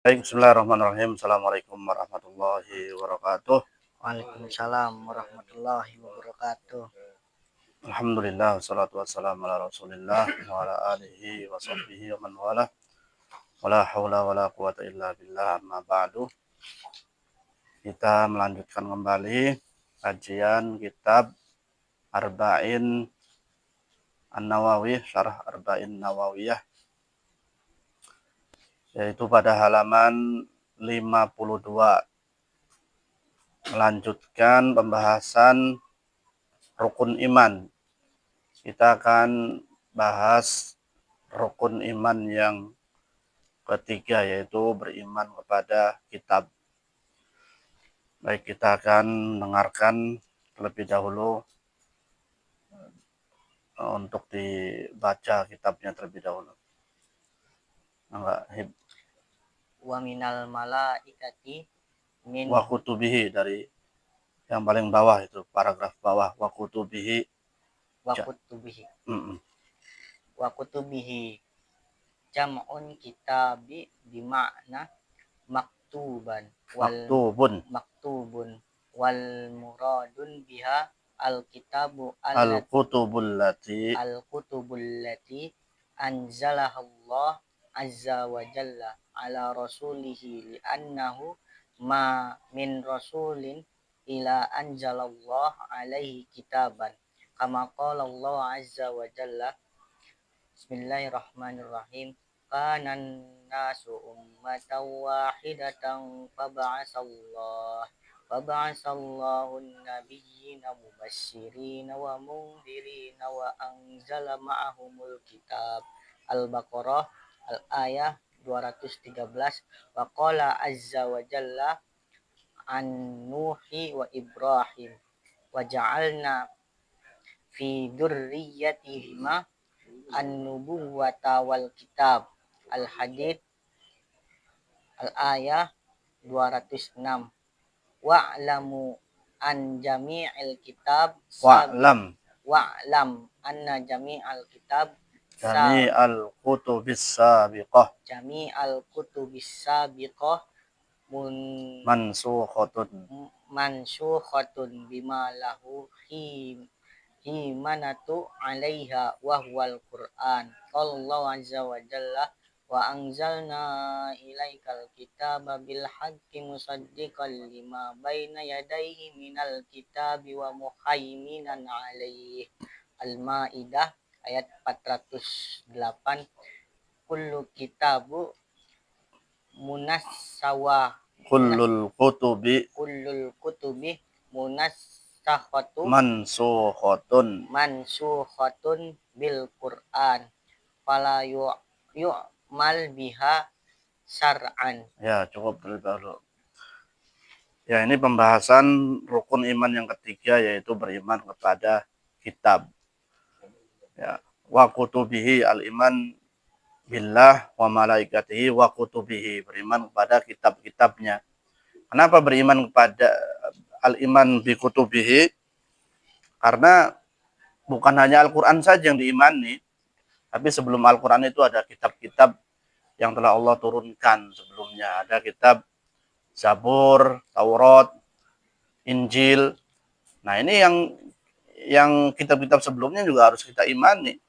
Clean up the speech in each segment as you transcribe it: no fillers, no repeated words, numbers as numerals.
Baik, bismillahirrahmanirrahim. Assalamualaikum warahmatullahi wabarakatuh. Waalaikumsalam warahmatullahi wabarakatuh. Alhamdulillah, wassalatu wassalamu ala rasulillah wa ala alihi wa sahbihi wa man wala. Wala hawla wala quwata illa billah, amma ba'du. Kita melanjutkan kembali kajian kitab Arba'in An-Nawawi, Syarah Arba'in Nawawiyah, yaitu pada halaman 52. Melanjutkan pembahasan rukun iman. Kita akan bahas rukun iman yang ketiga, yaitu beriman kepada kitab. Baik, kita akan mendengarkan terlebih dahulu untuk dibaca kitabnya terlebih dahulu. Enggak, Wa minal malaikati min wa kutubihi, dari yang paling bawah itu, paragraf bawah, wa kutubihi. wa kutubihi wa kutubihi jam'un kitabi bimakna maktuban maktubun wal muradun biha al-kitabu al-kutubul lati al-kutubul lati anzalahallah azza wa jalla ala rasulihi li'annahu ma min rasulin ila anzalallah alaihi kitaban kama qala Allah azza wa jalla. Bismillahirrahmanirrahim. Kanan nasu ummatan wahidatan faba'asallahu nabiyyina mubasyirina wa mundhirina wa anzala ma'ahumul kitab. Al-Baqarah al-ayah 213. Wa qala azza wa jalla an Nuhi wa Ibrahim wa ja'alna fi dzurriyyatihima an-nubuwwata wal kitab. Al-Hadid al-ayah 206. Wa'lamu an jami'il kitab wa'lam anna jami'al kitab jami'al kutubis sabiqah jami'al kutubis sabiqah mansukhatun bima lahu himanatu alaiha wa huwal Qur'an. Qallallahu azza wa jalla wa anzalna ilaikal kitaba bil haqqi musaddiqan lima baina yadayhi minal kitabi wa muhaiminan alaihi. Al-Maidah ayat 408. Kullu kitabu munassawa kullul kutubi mansukhatun bil Qur'an fala yu'mal biha syar'an. Ya, cukup terlebih dahulu. Ya, ini pembahasan rukun iman yang ketiga, yaitu beriman kepada kitab. Ya, wa kutubihi, al-iman billah wa malaikatihi wa kutubihi, beriman kepada kitab-kitabnya. Kenapa beriman kepada al-iman bi kutubihi? Karena bukan hanya Al-Quran saja yang diimani, tapi sebelum Al-Quran itu ada kitab-kitab yang telah Allah turunkan sebelumnya. Ada kitab Zabur, Taurat, Injil. Nah, ini yang kitab-kitab sebelumnya juga harus kita imani.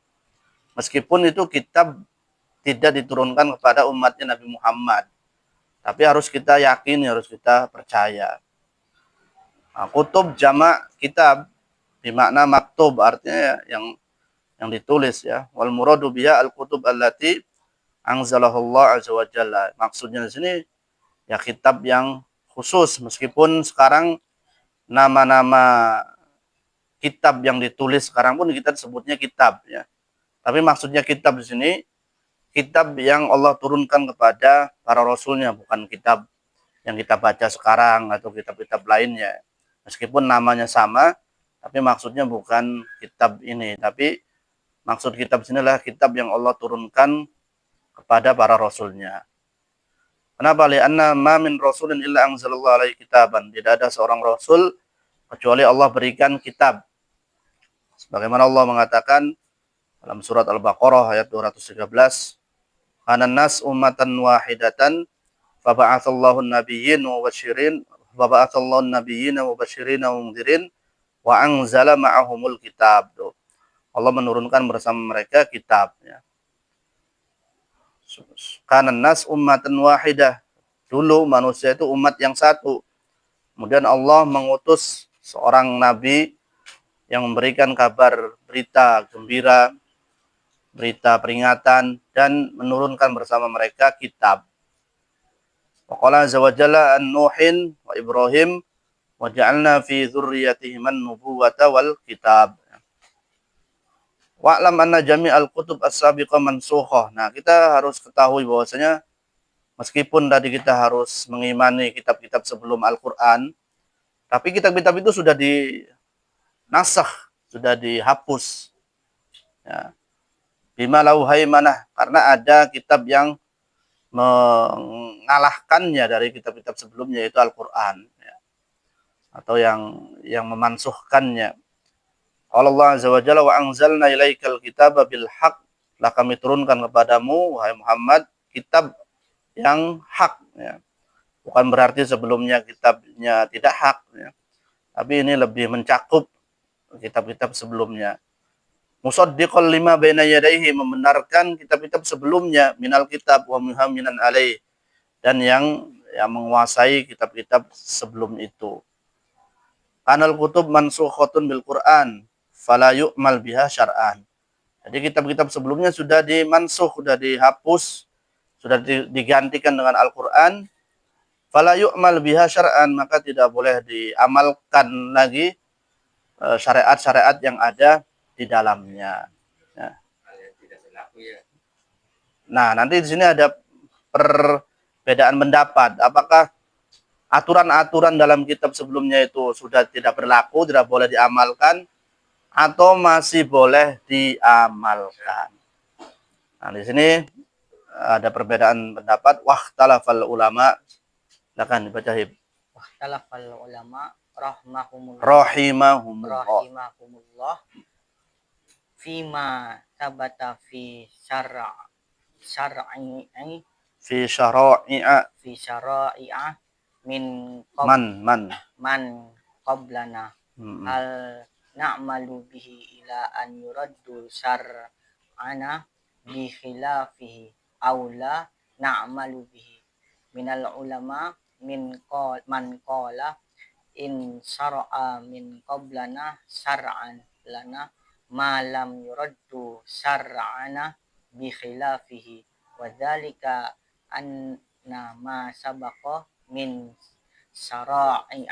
Meskipun itu kitab tidak diturunkan kepada umatnya Nabi Muhammad, tapi harus kita yakini, harus kita percaya. Nah, kutub jamak kitab, bermakna maktub, artinya yang ditulis, ya. Wal muradu biha al-kutub allati anzalahullah azza wa jalla. Maksudnya di sini ya kitab yang khusus, meskipun sekarang nama-nama kitab yang ditulis sekarang pun kita sebutnya kitab, ya. Tapi maksudnya kitab di sini kitab yang Allah turunkan kepada para rasulnya, bukan kitab yang kita baca sekarang atau kitab-kitab lainnya. Meskipun namanya sama, tapi maksudnya bukan kitab ini. Tapi maksud kitab sini adalah kitab yang Allah turunkan kepada para rasulnya. Kenapa? Li'anna ma min rasulin illa anzalallahu alaihi kitaban. Tidak ada seorang rasul kecuali Allah berikan kitab. Sebagaimana Allah mengatakan dalam surat Al-Baqarah ayat 213, "Anan nas ummatan wahidatan Faba'atsallahu an-nabiyyin mubasysyirin Faba'atsallahu an-nabiyyin mubasysyirin wa mundzirin wa anzala ma'ahumul kitab. Tuh. Allah menurunkan bersama mereka kitab ya. Kanan nas ummatan wahidah. Dulu manusia itu umat yang satu. Kemudian Allah mengutus seorang nabi yang memberikan kabar berita gembira, berita peringatan, dan menurunkan bersama mereka kitab. Wa qala azza wa jalla an Nuhin wa Ibrahim wa ja'alna fi dzurriyyatihim an-nubuwata wal kitab. Wa'lam anna jami'al kutub as-sabiqah mansukhah. Nah, kita harus ketahui bahwasanya meskipun tadi kita harus mengimani kitab-kitab sebelum Al-Qur'an, tapi kitab-kitab itu sudah dinasakh, sudah dihapus. Ya. Bima lahu haimanah, karena ada kitab yang mengalahkannya dari kitab-kitab sebelumnya, yaitu Al-Qur'an, ya. Atau yang memansuhkannya. Allah Azza wa Jalla wa anzalna ilaikal kitaba bil haq. Lah kami turunkan kepadamu wahai Muhammad kitab yang hak ya. Bukan berarti sebelumnya kitabnya tidak hak ya. Tapi ini lebih mencakup kitab-kitab sebelumnya. Musaddiqal lima baina yadayhi, membenarkan kitab-kitab sebelumnya, minal kitab wa muhaiminan alaih, dan yang menguasai kitab-kitab sebelum itu. Kanal kutub mansukhatun bil Qur'an fala yu'mal biha syar'an. Jadi kitab-kitab sebelumnya sudah dimansuh, sudah dihapus, sudah digantikan dengan Al-Qur'an. Fala yu'mal biha syar'an, maka tidak boleh diamalkan lagi syariat-syariat yang ada di dalamnya. Ya. Nah, nanti di sini ada perbedaan pendapat. Apakah aturan-aturan dalam kitab sebelumnya itu sudah tidak berlaku, tidak boleh diamalkan, atau masih boleh diamalkan. Nah, di sini ada perbedaan pendapat. Wahtalafal ulama. Silakan dibaca Hib. Wahtalafal ulama rahimahumullah fima tabata fi syara'i'a Fi syara'i'a min man qablana al na'malu bihi ila an yuraddu syar'ana bi khilafihi aw la na'malu bihi minal ulama man qala in syara'a min qablana syar'an lana ma lam yuraddu syar'ana bi khilafihi wa dzalika anna ma sabaqa min syara'i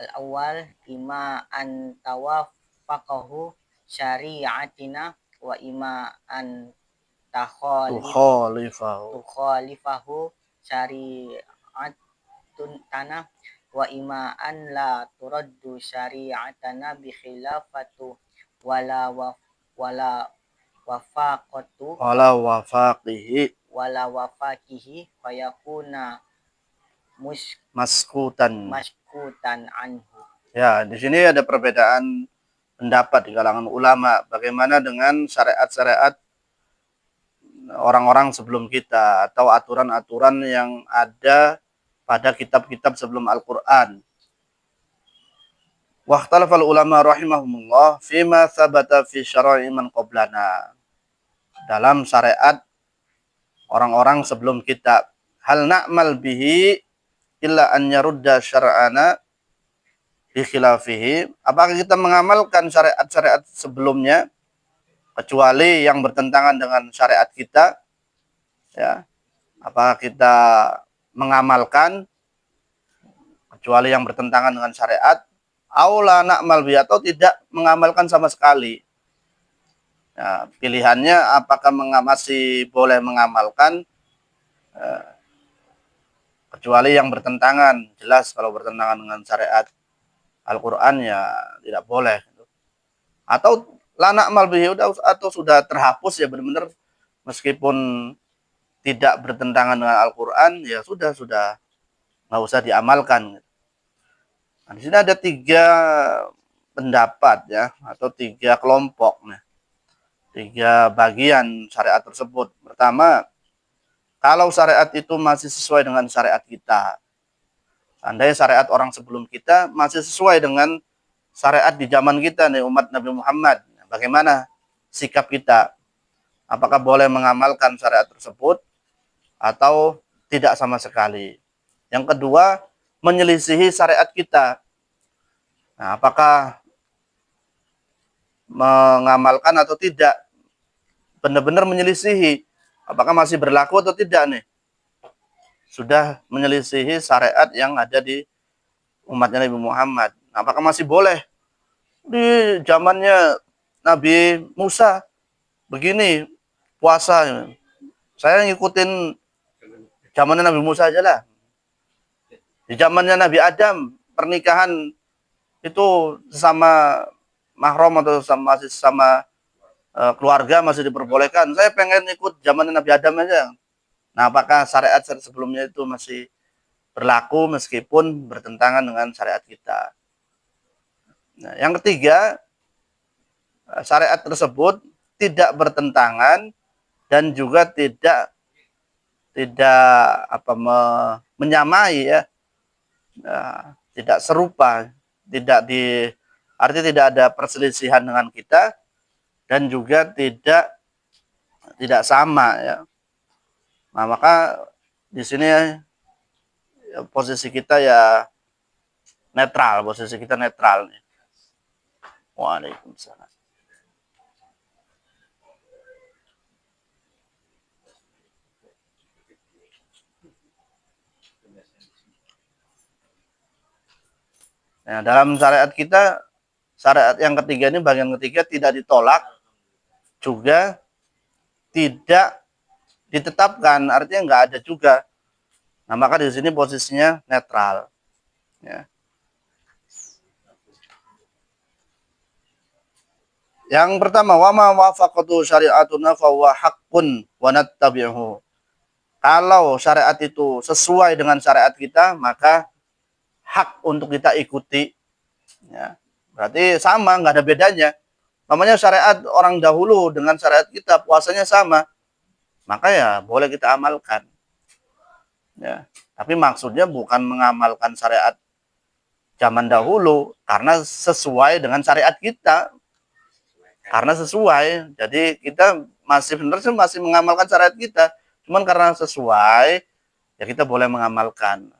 al-awwal ima an tawaffaqahu syari'atina wa ima an tukhalifahu syari'atun tanah wa ima an la turaddu syari'atana bi khilafatu wala wafaqihi fayakuna maskutan anhu. Ya, di sini ada perbedaan pendapat di kalangan ulama bagaimana dengan syariat-syariat orang-orang sebelum kita atau aturan-aturan yang ada pada kitab-kitab sebelum Al-Qur'an. Wahtalafal ulama rahimahumullah fima thabata fi syara'i man qablana. Dalam syariat orang-orang sebelum kita, hal na'mal bihi illa an yarudda syar'ana bi khilafihi. Apakah kita mengamalkan syariat-syariat sebelumnya kecuali yang bertentangan dengan syariat kita? Ya. Apakah kita mengamalkan kecuali yang bertentangan dengan syariat? Aula na'mal bihi, atau tidak mengamalkan sama sekali. Ya, pilihannya apakah masih boleh mengamalkan kecuali yang bertentangan. Jelas kalau bertentangan dengan syariat Al-Qur'an ya tidak boleh. Atau la na'mal bihi, atau sudah terhapus ya benar-benar meskipun tidak bertentangan dengan Al-Qur'an ya sudah nggak usah diamalkan. Nah, di sini ada 3 pendapat ya, atau 3 kelompok, 3 bagian syariat tersebut. Pertama, kalau syariat itu masih sesuai dengan syariat kita, seandainya syariat orang sebelum kita masih sesuai dengan syariat di zaman kita nih umat Nabi Muhammad, bagaimana sikap kita? Apakah boleh mengamalkan syariat tersebut atau tidak sama sekali? Yang kedua, menyelisihi syariat kita. Nah, apakah mengamalkan atau tidak? Benar-benar menyelisihi. Apakah masih berlaku atau tidak nih? Sudah menyelisihi syariat yang ada di umatnya Nabi Muhammad. Nah, apakah masih boleh? Di zamannya Nabi Musa begini puasa. Saya ngikutin zamannya Nabi Musa aja lah. Di zamannya Nabi Adam pernikahan itu sesama mahram atau masih sama keluarga masih diperbolehkan. Saya pengen ikut zamannya Nabi Adam aja. Nah, apakah syariat sebelumnya itu masih berlaku meskipun bertentangan dengan syariat kita? Nah, yang ketiga, syariat tersebut tidak bertentangan dan juga tidak menyamai ya, tidak serupa, artinya tidak ada perselisihan dengan kita dan juga tidak sama ya. Nah, maka di sini ya, posisi kita ya netral, posisi kita netral nih. Waalaikumsalam. Nah, dalam syariat kita, syariat yang ketiga ini, bagian ketiga, tidak ditolak, juga tidak ditetapkan, artinya nggak ada juga. Nah, maka di sini posisinya netral. Ya. Yang pertama, wa ma wafaqatu syari'atuna fa huwa haqqun wa nattabi'uhu. Kalau syariat itu sesuai dengan syariat kita, maka hak untuk kita ikuti. Ya. Berarti sama, nggak ada bedanya. Namanya syariat orang dahulu dengan syariat kita, puasanya sama. Maka ya boleh kita amalkan. Ya. Tapi maksudnya bukan mengamalkan syariat zaman dahulu, karena sesuai dengan syariat kita. Karena sesuai, jadi kita masih benar sih masih mengamalkan syariat kita. Cuman karena sesuai, ya kita boleh mengamalkan.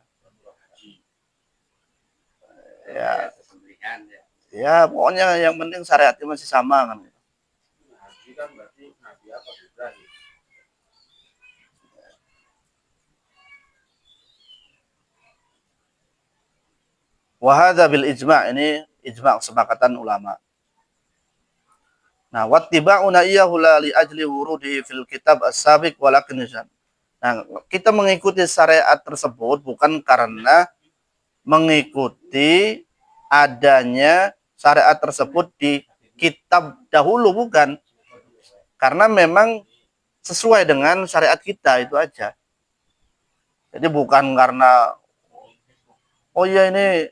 Ya, ya pokoknya yang penting syariatnya masih sama kan. Wahada bil ijma', ini ijma' kesepakatan ulama. Nah, wattiba'una iyyahu la li ajli wurudihi fil kitab as-sabiq walakin. Nah, kita mengikuti syariat tersebut bukan karena mengikuti adanya syariat tersebut di kitab dahulu, bukan. Karena memang sesuai dengan syariat kita, itu aja. Jadi bukan karena oh ya ini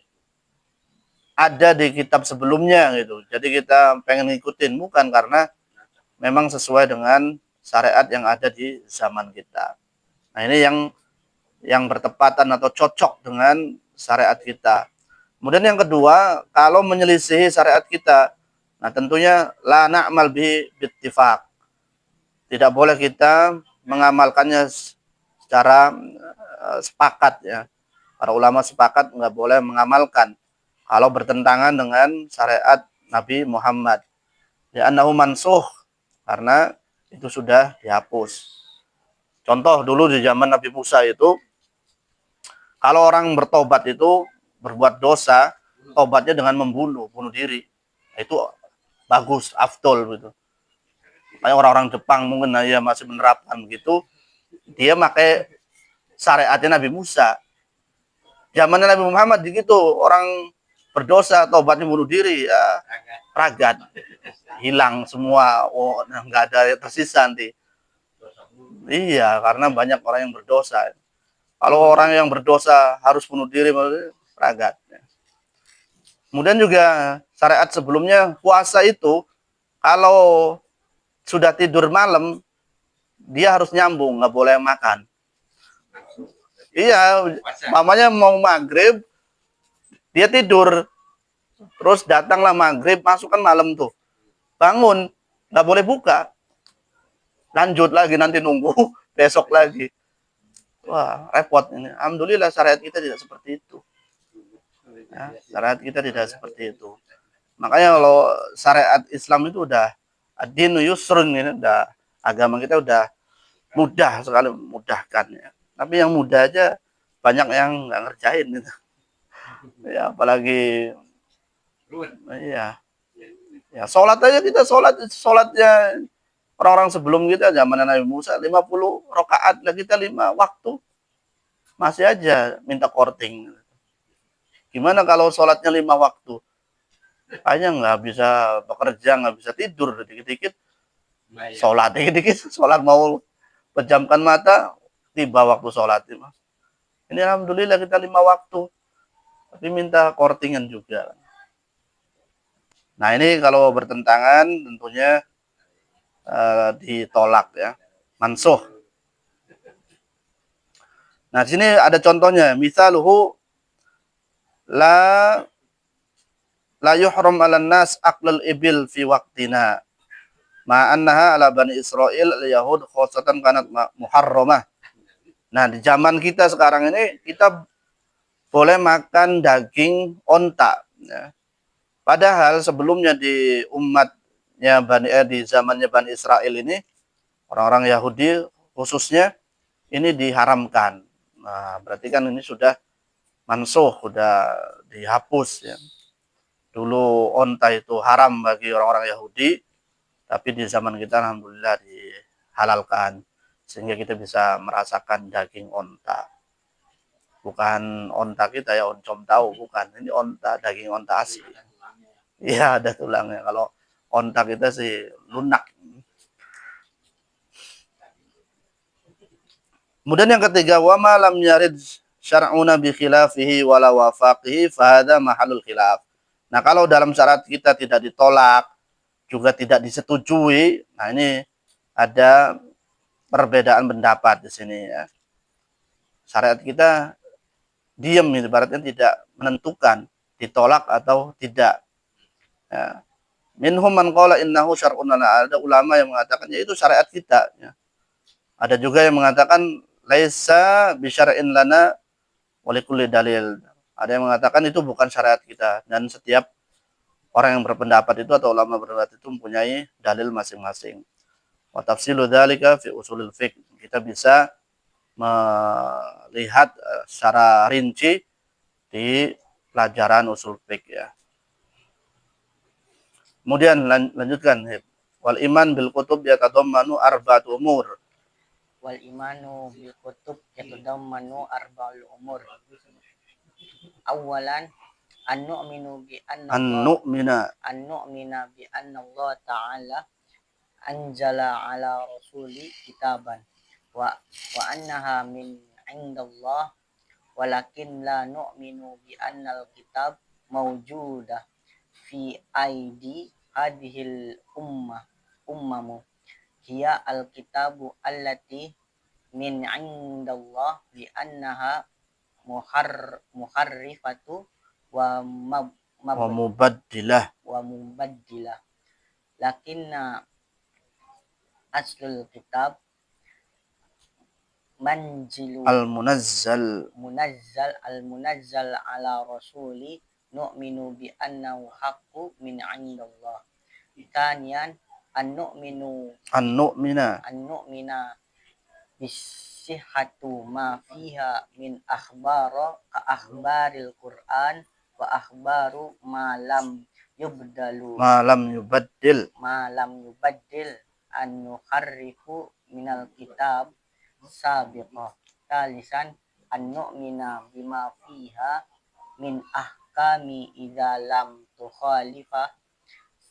ada di kitab sebelumnya gitu. Jadi kita pengen ngikutin, bukan, karena memang sesuai dengan syariat yang ada di zaman kita. Nah, ini yang bertepatan atau cocok dengan syariat kita. Kemudian yang kedua, kalau menyelisihi syariat kita, nah tentunya la na'mal bihi bittifaq. Tidak boleh kita mengamalkannya secara sepakat ya. Para ulama sepakat nggak boleh mengamalkan kalau bertentangan dengan syariat Nabi Muhammad. Li'annahu mansuh, karena itu sudah dihapus. Contoh dulu di zaman Nabi Musa itu, kalau orang bertobat itu berbuat dosa, tobatnya dengan bunuh diri. Itu bagus, afdol gitu. Kayak orang-orang Jepang mungkin ya masih menerapkan begitu. Dia pakai syariatnya Nabi Musa. Zaman Nabi Muhammad begitu, orang berdosa, tobatnya bunuh diri, ya ragat, hilang semua, oh nggak ada yang tersisa nanti. Iya, karena banyak orang yang berdosa. Kalau orang yang berdosa harus bunuh diri, ragat. Kemudian juga syariat sebelumnya puasa itu, kalau sudah tidur malam, dia harus nyambung, nggak boleh makan. Iya, mamanya mau maghrib, dia tidur. Terus datanglah maghrib, masuk kan malam tuh. Bangun, nggak boleh buka. Lanjut lagi, nanti nunggu besok lagi. Wah, repot ini. Alhamdulillah syariat kita tidak seperti itu. Ya, syariat kita tidak seperti itu. Makanya kalau syariat Islam itu udah ad-dinu yusrun ini, udah agama kita udah mudah sekali, mudahkan ya. Tapi yang mudah aja banyak yang nggak ngerjain gitu. Ya, apalagi iya. Ya, sholat aja kita sholatnya orang-orang sebelum kita zaman Nabi Musa 50 rakaat, lah kita 5 waktu. Masih aja minta korting. Gimana kalau sholatnya 5 waktu? Hanya nggak bisa bekerja, nggak bisa tidur, dikit-dikit sholat, dikit-dikit sholat, mau pejamkan mata, tiba waktu sholat. Ini alhamdulillah kita 5 waktu, tapi minta kortingan juga. Nah ini kalau bertentangan tentunya ditolak ya, mansuh. Nah di sini ada contohnya, misaluhu la la yuhram 'alan nas aqlal ibil fi waqtina ma annaha ala bani Israil al yahud khosatan kanat muharramah. Nah di zaman kita sekarang ini kita boleh makan daging onta ya. Padahal sebelumnya di umatnya di zamannya Bani Israel ini, orang-orang Yahudi khususnya, ini diharamkan. Nah, berarti kan ini sudah mansuh, sudah dihapus ya. Dulu onta itu haram bagi orang-orang Yahudi, tapi di zaman kita alhamdulillah dihalalkan. Sehingga kita bisa merasakan daging onta. Bukan onta kita ya, oncom tahu, bukan. Ini onta, daging onta asli. Iya, ada tulangnya. Kalau onta kita sih lunak. Kemudian yang ketiga, wa ma lam yarid syar'una bi khilafihi wala wafaqihi fa hadza mahallul khilaf. Nah, kalau dalam syarat kita tidak ditolak, juga tidak disetujui, nah ini ada perbedaan pendapat di sini ya. Syariat kita diam, ibaratnya tidak menentukan ditolak atau tidak. Ya. Minhum man qala innahu syar'un lana. Ada ulama yang mengatakan ya itu syariat kita ya. Ada juga yang mengatakan laisa bi syar'in lana wa likulli dalil. Ada yang mengatakan itu bukan syariat kita, dan setiap orang yang berpendapat itu atau ulama berpendapat itu mempunyai dalil masing-masing. Wa tafsilu dzalika fi usulil fiqh. Kita bisa melihat secara rinci di pelajaran usul fiqh ya. Kemudian lanjutkan. Wal iman bil kutub yatadammanu arba'at umur. Wal imanu bil kutub yatadammanu arba'ul umur. Awalan an nu'minu bi anna Allah ta'ala anjala ala rasuli kitaban wa annaha min indallah walakin la nu'minu bi annal kitab mawjudah fi aidi hadhil ummamu hiya al-kitabu allati min indallah bi annaha muharrifatu wa mubaddilah lakinna aslul kitab manzilu al-munazzal al-munazzal ala rasuli nu'minu bi annahu haqqu min indallah. Taniyan an nu'mina bisihhatu ma fiha min ka akhbaril Qur'an wa akhbaru ma lam yubaddil an nuharrifu minal kitab sabiqah. Talisan an nu'mina bima fiha min ahkami idza lam tukhalifa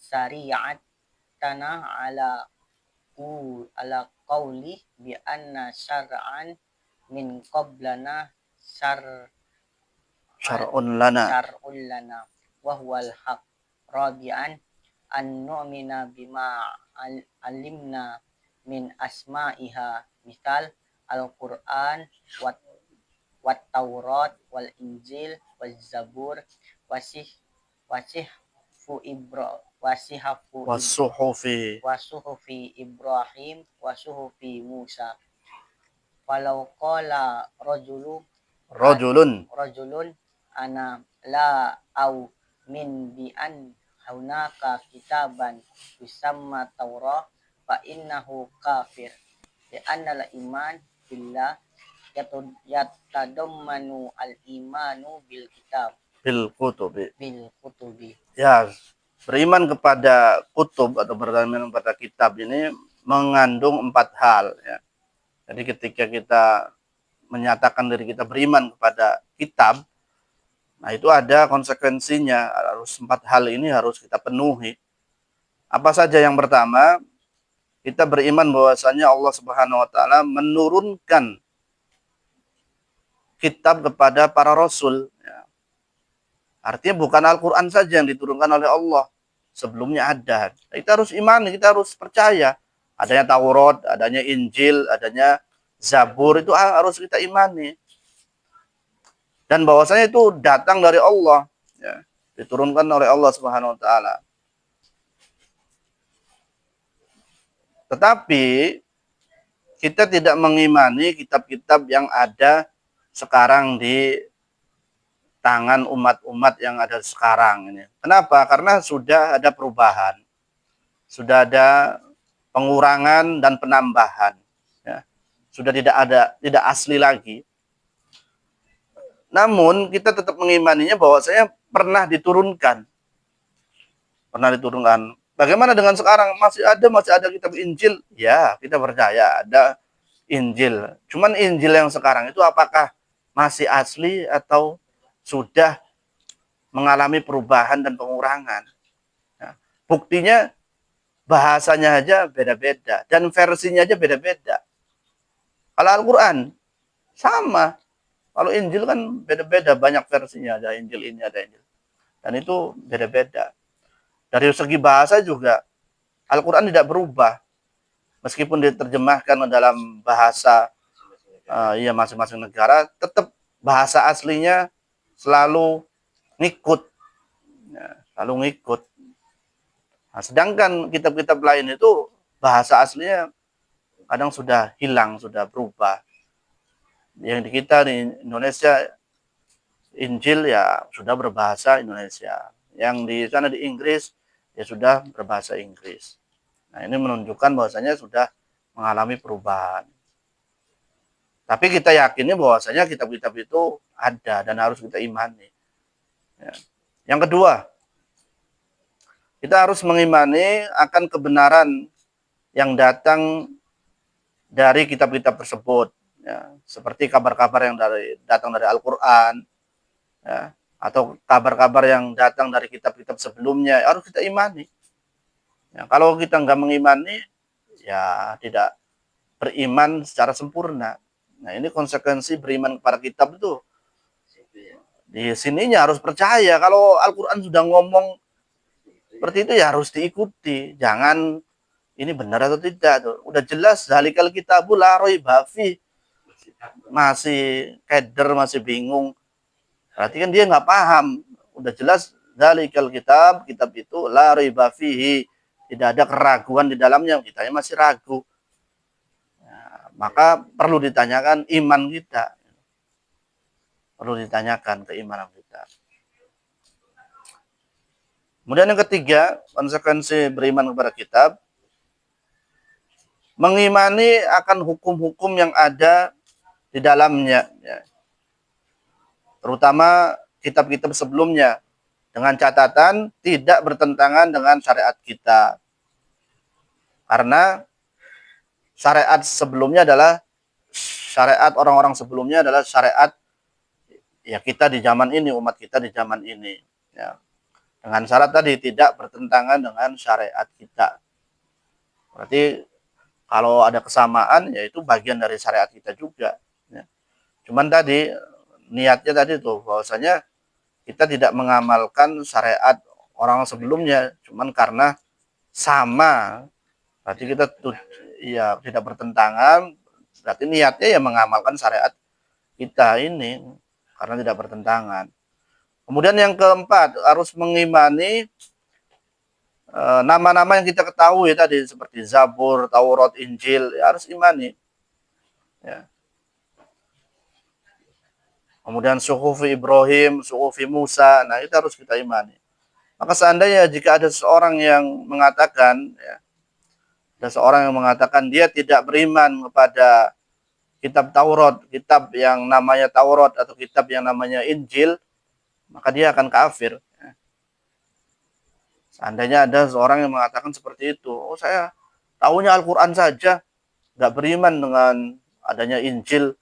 syari'atana ala qawli bi anna syar'an min qablana syar'un lana wa huwal haq. Rabi'an an nu'mina bima alimna min asma'iha misal Al-Qur'an wat wat Taurat wal Injil waz Zabur wasih wasih fu ibro wasihafu Wasuhufi. wasuhufi Ibrahim wasuhufi Musa. Walau qala rajulun ana la au min bi an hunaka kitaban yusamma Taurah fa innahu kafir li anna al iman billah yatadammanu al imanu Bil kutubi. bil kutubi. Ya, beriman kepada kutub atau beriman kepada kitab ini mengandung 4 hal ya. Jadi ketika kita menyatakan diri kita beriman kepada kitab, nah itu ada konsekuensinya, harus 4 hal ini harus kita penuhi. Apa saja? Yang pertama, kita beriman bahwasanya Allah Subhanahu wa taala menurunkan kitab kepada para rasul ya. Artinya bukan Al-Qur'an saja yang diturunkan oleh Allah, sebelumnya ada. Kita harus imani, kita harus percaya. Adanya Taurat, adanya Injil, adanya Zabur, itu harus kita imani. Dan bahwasanya itu datang dari Allah ya, diturunkan oleh Allah Subhanahu wa taala. Tetapi kita tidak mengimani kitab-kitab yang ada sekarang di tangan umat-umat yang ada sekarang ini. Kenapa? Karena sudah ada perubahan. Sudah ada pengurangan dan penambahan. Ya. Sudah tidak asli lagi. Namun kita tetap mengimaninya bahwasanya pernah diturunkan. Pernah diturunkan. Bagaimana dengan sekarang? Masih ada kitab Injil? Ya, kita percaya ada Injil. Cuman Injil yang sekarang itu apakah masih asli atau sudah mengalami perubahan dan pengurangan? Nah, buktinya bahasanya aja beda-beda dan versinya aja beda-beda. Kalau Al-Quran sama. Kalau Injil kan beda-beda, banyak versinya, ada Injil ini, ada Injil. Dan itu beda-beda. Dari segi bahasa juga, Al-Quran tidak berubah. Meskipun diterjemahkan dalam bahasa masing-masing negara, tetap bahasa aslinya selalu ngikut. Ya, selalu ngikut. Nah, sedangkan kitab-kitab lain itu, bahasa aslinya kadang sudah hilang, sudah berubah. Yang di kita di Indonesia, Injil ya sudah berbahasa Indonesia. Yang di sana di Inggris ya sudah berbahasa Inggris. Nah, ini menunjukkan bahwasanya sudah mengalami perubahan. Tapi kita yakini bahwasanya kitab-kitab itu ada dan harus kita imani. Ya. Yang kedua, kita harus mengimani akan kebenaran yang datang dari kitab-kitab tersebut. Ya, seperti kabar-kabar yang datang dari Al-Quran, ya, atau kabar-kabar yang datang dari kitab-kitab sebelumnya, harus kita imani. Ya, kalau kita nggak mengimani, ya tidak beriman secara sempurna. Nah, ini konsekuensi beriman kepada kitab itu. Di sininya harus percaya. Kalau Al-Quran sudah ngomong seperti itu ya harus diikuti. Jangan ini benar atau tidak. Tuh. Udah jelas, zalikal kitabul la raiba fi. Masih keder, masih bingung. Berarti kan dia nggak paham. Udah jelas zalikal kitab itu la raiba fihi. Tidak ada keraguan di dalamnya. Kitanya masih ragu. Ya, maka perlu ditanyakan iman kita. Perlu ditanyakan keimanan kita. Kemudian yang ketiga, konsekuensi beriman kepada kitab, mengimani akan hukum-hukum yang ada di dalamnya, ya. Terutama kitab-kitab sebelumnya, dengan catatan tidak bertentangan dengan syariat kita. Karena syariat sebelumnya adalah syariat orang-orang sebelumnya adalah syariat ya kita di zaman ini, umat kita di zaman ini. Ya. Dengan syarat tadi tidak bertentangan dengan syariat kita. Berarti kalau ada kesamaan, yaitu bagian dari syariat kita juga. Ya. Cuman tadi niatnya tadi tuh bahwasanya kita tidak mengamalkan syariat orang sebelumnya, cuman karena sama. Berarti kita ya tidak bertentangan, Berarti niatnya ya mengamalkan syariat kita ini karena tidak bertentangan. Kemudian yang keempat, harus mengimani nama-nama yang kita ketahui tadi seperti Zabur, Taurat, Injil, ya harus imani. Ya. Kemudian suhufi Ibrahim, suhufi Musa, nah itu harus kita imani. Maka seandainya jika ada seorang yang mengatakan, ya, ada seorang yang mengatakan dia tidak beriman kepada kitab Taurat, kitab yang namanya Taurat atau kitab yang namanya Injil, maka dia akan kafir. Seandainya ada seorang yang mengatakan seperti itu, oh saya tahunya Al-Quran saja, nggak beriman dengan adanya Injil,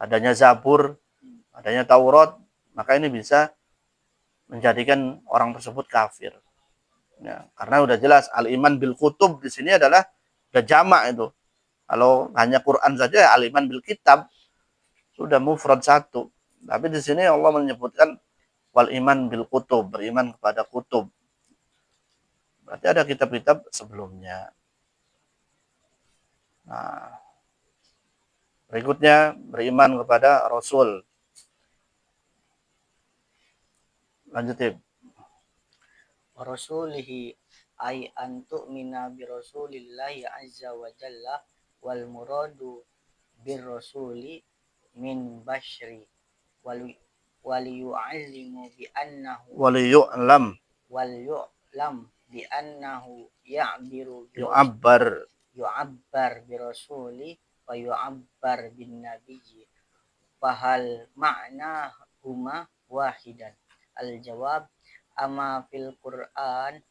adanya Zabur, adanya Taurat, maka ini bisa menjadikan orang tersebut kafir. Ya, karena udah jelas al-iman bil kutub di sini adalah udah jamak itu. Kalau hanya Quran saja al-iman bil kitab sudah mufrad satu. Tapi di sini Allah menyebutkan wal iman bil kutub, beriman kepada kutub. Berarti ada kitab-kitab sebelumnya. Nah, berikutnya beriman kepada Rasul. Lanjut, Tib. Rasulihi ay antu mina bi rasulillahi azza wa jalla wal muradu bir rasuli min bashri wal yu'allimu bi annahu Waliyu'lam, wal yu'lam bi annahu yu'abbar. yu'abbar bi rasuli wa yu'abbar bin nabiyyi fahal ma'na huma wahidan. Al jawab ama fil Qur'an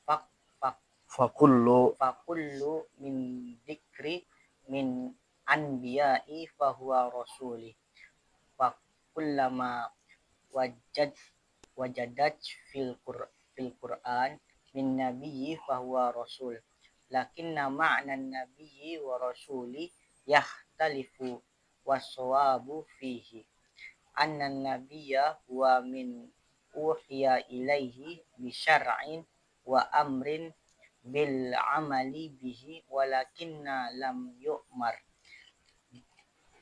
fak fak Fakullu fakullu min dzikri min anbiya'i fahuwa rasuli fakullama wajadat fil Qur'an min nabiyyi fahuwa rasul lakinna ma'na nabiyyi wa rasuli yahtalifu waswabu fihi anna nabiyya huwa min uhiya ilaihi bi syar'in wa amrin bil amali bihi walakinna lam yu'mar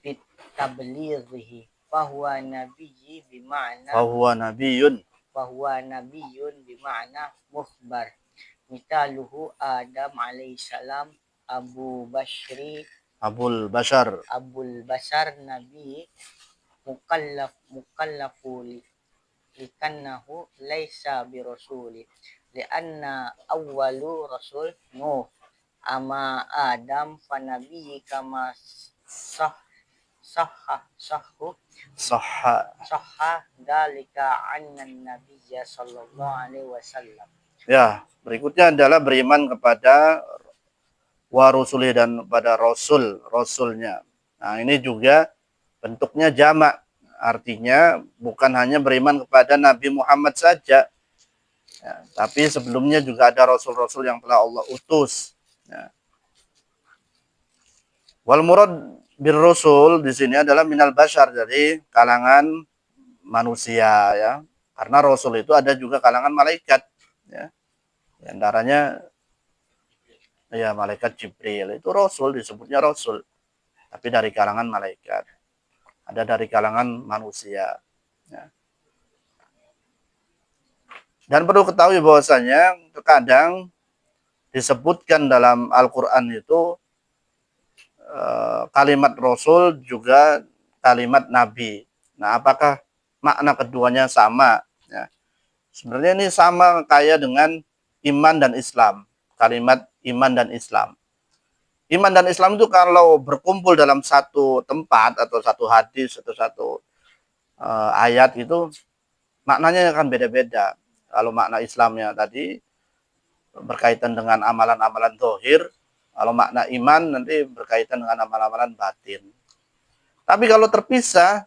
bit tablighihi fahuwa nabiyyi bi ma'na mukhbar mitaluhu Adam alaihissalam Abul Bashar Nabi mukallafu likannahu laisa birasuli lianna awwalu rasul Nuh ama Adam fanabi kama sahha dalika anna nabiyya sallallahu alaihi wasallam. Ya, berikutnya adalah beriman kepada warusuli dan pada rasulnya. Nah, ini juga bentuknya jamak. Artinya bukan hanya beriman kepada Nabi Muhammad saja. Ya, tapi sebelumnya juga ada rasul-rasul yang telah Allah utus. Ya. Wal murad bir rasul di sini adalah minal bashar, dari kalangan manusia, ya. Karena rasul itu ada juga kalangan malaikat, ya. Di antaranya ya malaikat Jibril, itu rasul, disebutnya rasul. Tapi dari kalangan malaikat. Ada dari kalangan manusia. Ya. Dan perlu ketahui bahwasanya terkadang disebutkan dalam Al-Quran itu kalimat Rasul juga kalimat Nabi. Nah, apakah makna keduanya sama? Ya. Sebenarnya ini sama kayak dengan iman dan Islam. Kalimat iman dan Islam. Iman dan Islam itu kalau berkumpul dalam satu tempat atau satu hadis atau satu ayat itu maknanya akan beda-beda. Kalau makna Islamnya tadi berkaitan dengan amalan-amalan zahir, kalau makna iman nanti berkaitan dengan amalan-amalan batin. Tapi kalau terpisah,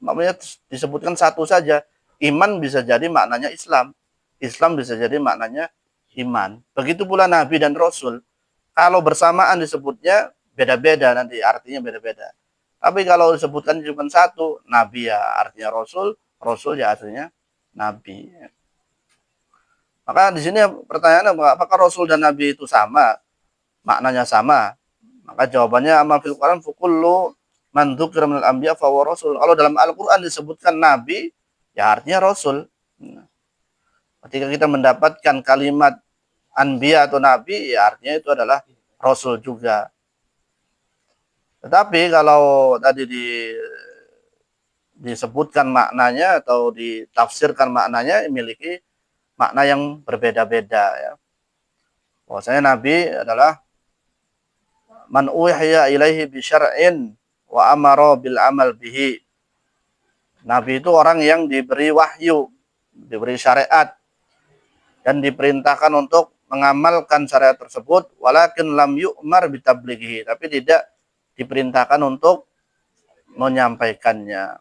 maknanya disebutkan satu saja. Iman bisa jadi maknanya Islam. Islam bisa jadi maknanya iman. Begitu pula Nabi dan Rasul. Kalau bersamaan disebutnya beda-beda, nanti artinya beda-beda. Tapi kalau disebutkan cuma satu, Nabi ya artinya Rasul, Rasul ya artinya Nabi. Maka di sini pertanyaannya, apakah Rasul dan Nabi itu sama? Maknanya sama? Maka jawabannya amma fil Quran fukullu man dzukira minal anbiya fa huwa rasul. Kalau dalam Al-Qur'an disebutkan nabi, ya artinya rasul. Ketika kita mendapatkan kalimat anbiya atau nabi, ya artinya itu adalah rasul juga. Tetapi kalau tadi disebutkan maknanya atau ditafsirkan maknanya memiliki makna yang berbeda-beda ya. Bahwasanya nabi adalah man uhiya ilaihi bi syar'in wa amara bil amal bihi. Nabi itu orang yang diberi wahyu, diberi syariat dan diperintahkan untuk mengamalkan syariat tersebut, walakin lam yu'mar bitablighihi, tapi tidak diperintahkan untuk menyampaikannya.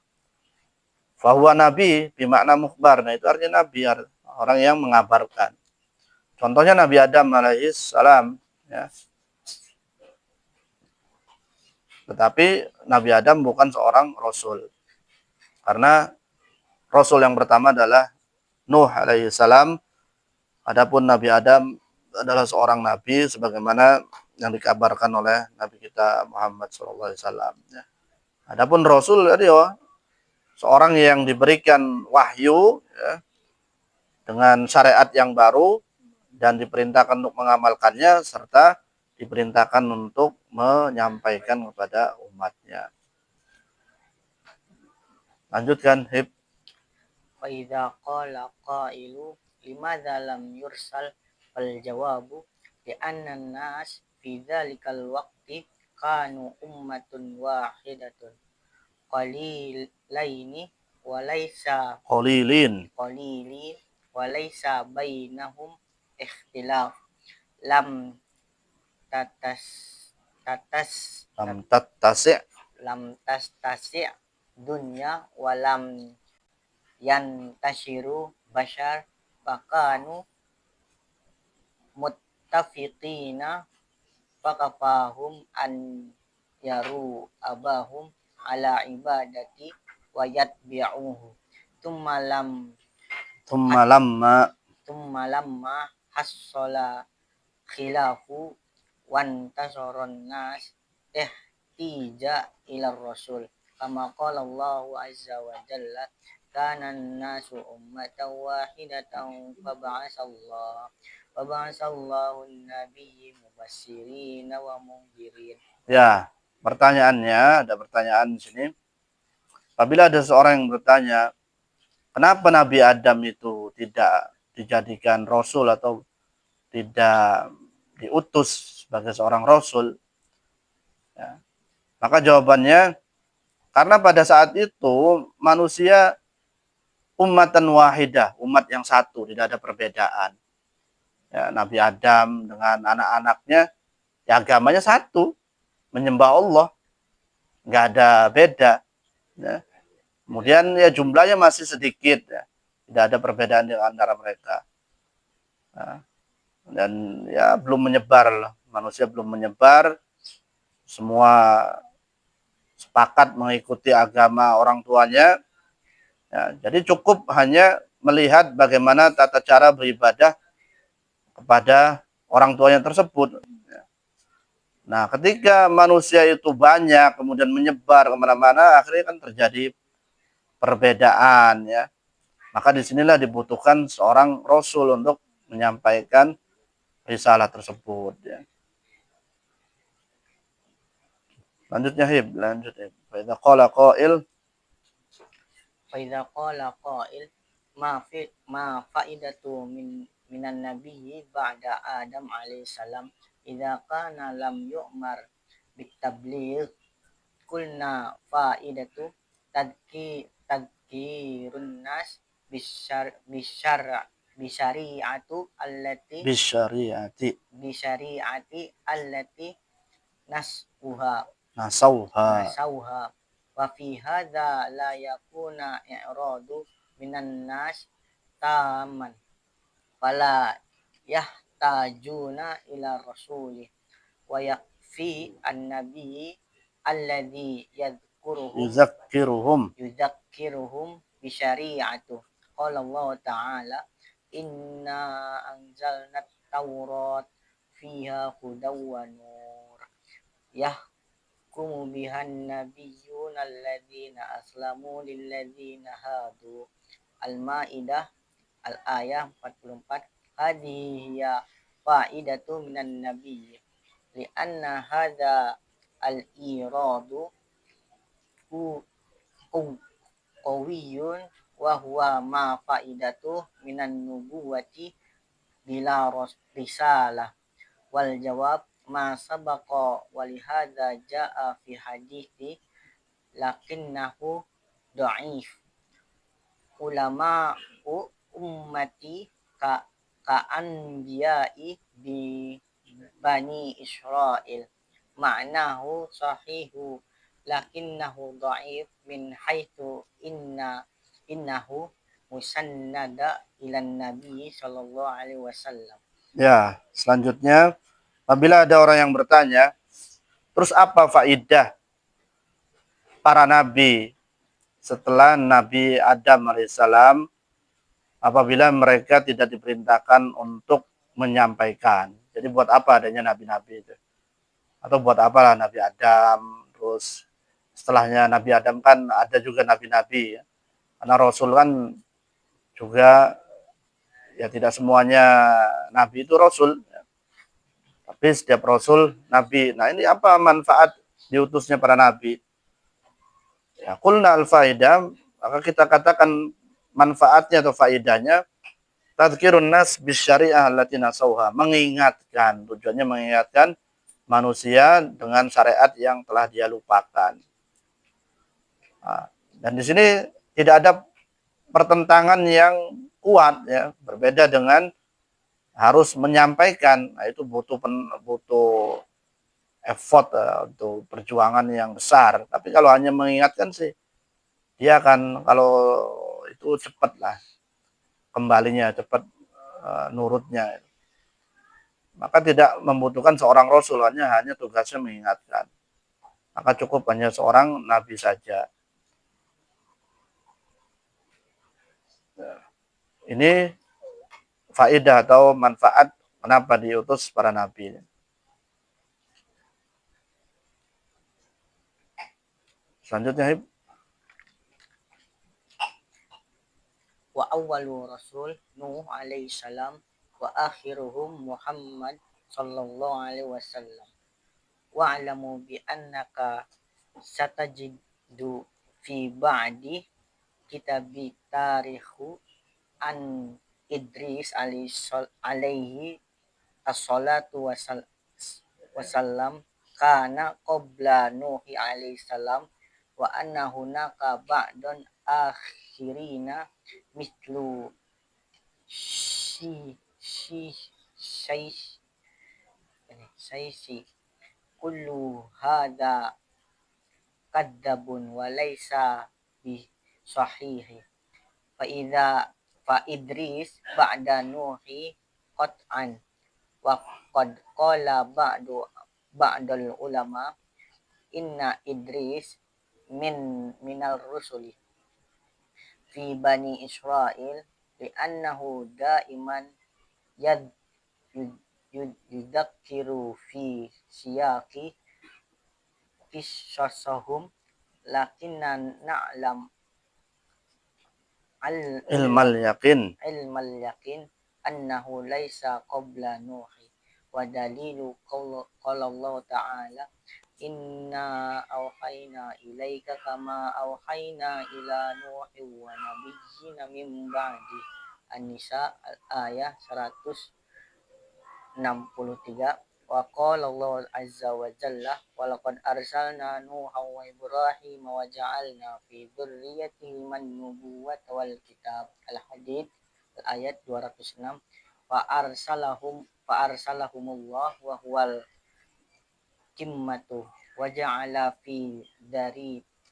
Fahuwa nabi bimakna mukhbar. Nah, itu artinya nabi, orang yang mengabarkan. Contohnya Nabi Adam alaihis salam ya. Tetapi Nabi Adam bukan seorang rasul. Karena rasul yang pertama adalah Nuh alaihi salam. Adapun Nabi Adam adalah seorang nabi sebagaimana yang dikabarkan oleh Nabi kita Muhammad sallallahu alaihi wasallam ya. Adapun rasul tadi seorang yang diberikan wahyu ya, dengan syariat yang baru dan diperintahkan untuk mengamalkannya serta diperintahkan untuk menyampaikan kepada umatnya. Lanjutkan, Hib. Fa idza qala qailu limadza lam yursal fal jawabu li anna an-nas fi dzalikal waqti kanu ummatun wahidatun qalilaini wa laisa Qalilin. qalilin wa laisa bainahum ikhtilaf lam tatas tatas Lam tattasi' lam tastasi' dunya walam yantashiru bashar fakanu muttafiqina fakafahum an yaru abahum ala ibadati wa yatbi'uhu thumma lamma hassala khilafu wan tasaron nas ihtija ila rasul kama qala Allahu azza wa jalla kana an-nasu ummatan wahidatan faba'asallahu an-nabiyyi mubassirin wa mundzirin. Ya, pertanyaannya, ada pertanyaan di sini. Apabila ada seorang yang bertanya, kenapa Nabi Adam itu tidak dijadikan rasul atau tidak diutus sebagai seorang rasul? Ya. Maka jawabannya, karena pada saat itu manusia ummatan wahidah, umat yang satu, tidak ada perbedaan. Ya, Nabi Adam dengan anak-anaknya, ya agamanya satu, menyembah Allah, nggak ada beda. Ya. Kemudian ya jumlahnya masih sedikit, ya. Tidak ada perbedaan di antara mereka. Nah, dan ya belum menyebar, manusia belum menyebar, semua sepakat mengikuti agama orang tuanya. Ya, jadi cukup hanya melihat bagaimana tata cara beribadah kepada orang tuanya tersebut. Nah, ketika manusia itu banyak, kemudian menyebar kemana-mana, akhirnya kan terjadi perbedaan, ya. Maka disinilah dibutuhkan seorang rasul untuk menyampaikan risalah tersebut, ya. Lanjutnya, Hib. Lanjut, Hib. Fa idza qala qail Ma faidatu minan nabiyyi ba'da Adam alaihi salam idza kana lam yu'mar bitabligh kulna faidatu tadkirun nas bisyari'atu bisyariati allati nasauha nasauha wa fi hadza la yakuna i'radu minan nas taman fala yahtajuna ila rasuli wa yakfi an-nabi alladhi yuzakkiruhum yudzakiruhum bi syari'atu qala Allah ta'ala inna anzalna taurat fiha hudaw wa nur yahkumu bihan nabiyyuna alladzina aslamu lilladzina hadu. Al-Maidah al-ayah 44. Hadhihi hiya fa'idatu minan nabiy li'anna hadha al-iradu qawiyyun wa huwa ma fa'idatu minan nubuwati bila risalah wal jawab ma sabaqa walihada ja'a fi hadithi lakinnahu da'if. Ulama ummati ka anbiya'i bi bani Israel ma'nahu sahihu lakinnahu da'if min haitsu innahu musannada ilan nabi sallallahu alaihi wasallam. Ya, selanjutnya apabila ada orang yang bertanya, terus apa faidah para nabi setelah Nabi Adam alaihissalam apabila mereka tidak diperintahkan untuk menyampaikan? Jadi buat apa adanya nabi-nabi itu? Atau buat apalah Nabi Adam? Terus setelahnya Nabi Adam kan ada juga nabi-nabi ya. Karena Rasul kan juga ya tidak semuanya nabi itu Rasul. Tapi setiap Rasul nabi. Nah ini apa manfaat diutusnya para nabi? Ya, qulna al-faidah, maka kita katakan manfaatnya atau faedahnya tadzkirun nas bisyariah allati nasauha, mengingatkan, tujuannya mengingatkan manusia dengan syariat yang telah dia lupakan. Nah, dan di sini tidak ada pertentangan yang kuat ya, berbeda dengan harus menyampaikan. Nah, itu butuh effort untuk perjuangan yang besar. Tapi kalau hanya mengingatkan sih dia akan kalau itu cepat lah kembalinya, cepat nurutnya. Maka tidak membutuhkan seorang rasul, hanya tugasnya mengingatkan. Maka cukup hanya seorang nabi saja. Ini faedah atau manfaat kenapa diutus para nabi. Selanjutnya, Hib. Wa awwalu rasul Nuh alaihi salam wa akhiruhum Muhammad sallallahu alaihi wasallam. Wa'lamu bi annaka satajidu fi ba'di kitabi tarikhu an Idris alaihi as-salatu wasallam kana qabla Nuhi alaihi salam wa anna hunaka ba'dan akhirina mislu si kullu hadha kadzabun wa laysa bi sahihi fa Idris ba'da Nuhi qat'an wa qad qala ba'dul ulama inna Idris minal rusuli fi bani Israel li'annahu da'iman yudzakiru fi siyaqi qissasahum lakinna na'lam Ilmal yakin annahu laisa qabla Nuhi wa dalilu qala Allah ta'ala inna awhayna ilaika kama awhayna ila Nuhi wa nabiyyina min ba'di. An-Nisa ayat 163. Wa qala Allah azza wa jalla wa laqad arsalna Nuha wa Ibrahim wa ja'alna fi dzurriyyatihim an-nubuwwata wal kitab. Al-Hadid ayat 206. Fa arsalahumullah wa huwal kimmatu wa ja'ala fi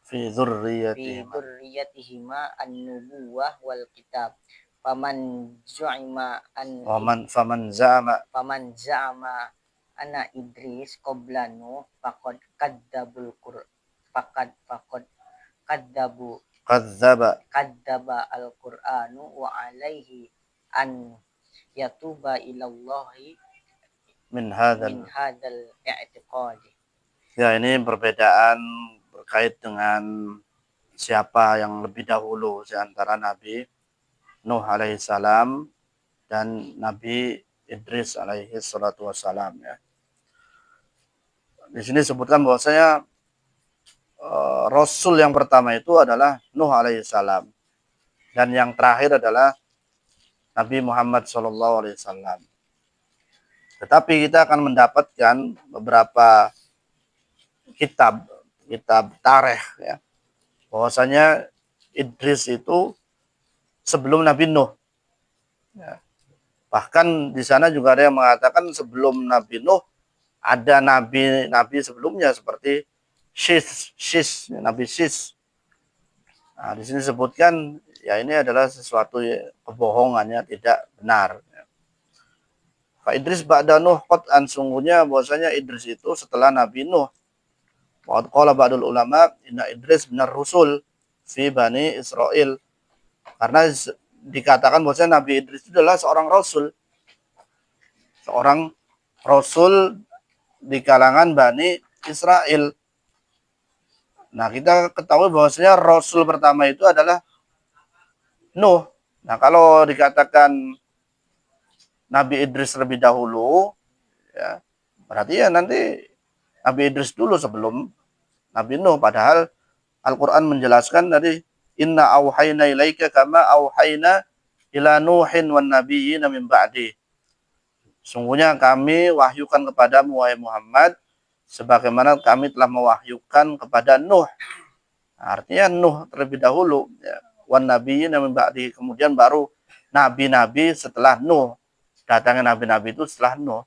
dzurriyyatihima an-nubuwwah wal kitab. Faman za'ama ana Idris qabla Nuh faqad kadzaba al-Qur'anu wa alaihi an yatuba ilallahi min hadzal i'tiqadi. Ya, ini perbedaan terkait dengan siapa yang lebih dahulu di antara Nabi Nuh alaihissalam dan Nabi Idris alaihi salatu wassalam ya. Di sini disebutkan bahwasanya Rasul yang pertama itu adalah Nuh alaihissalam dan yang terakhir adalah Nabi Muhammad sallallahu alaihi wasallam. Tetapi kita akan mendapatkan beberapa kitab tarikh ya, bahwasanya Idris itu sebelum Nabi Nuh. Ya. Bahkan di sana juga ada yang mengatakan sebelum Nabi Nuh ada nabi-nabi sebelumnya seperti Nabi Sis. Nah, di sini disebutkan ya ini adalah sesuatu kebohongannya tidak benar. Fa Idris ba'da Nuh qat'an, sungguhnya bahwasanya Idris itu setelah Nabi Nuh. Wa qala ba'dul ulama inna Idris benar rusul fi Bani Israel. Karena dikatakan bahwasanya Nabi Idris itu adalah seorang rasul. Seorang rasul di kalangan Bani Israel. Nah, kita ketahui bahwasanya rasul pertama itu adalah Nuh. Nah, kalau dikatakan Nabi Idris lebih dahulu, ya, berarti ya nanti Nabi Idris dulu sebelum Nabi Nuh. Padahal Al-Quran menjelaskan tadi, Inna auhayna ilaika kama auhayna ila Nuhin wan nabiyyina min ba'di. Sungguhnya kami wahyukan kepadamu, wahai Muhammad, sebagaimana kami telah mewahyukan kepada Nuh. Artinya Nuh terlebih dahulu, ya. Wan nabiyyina min ba'di, kemudian baru nabi-nabi setelah Nuh. Datangnya nabi-nabi itu setelah Nuh.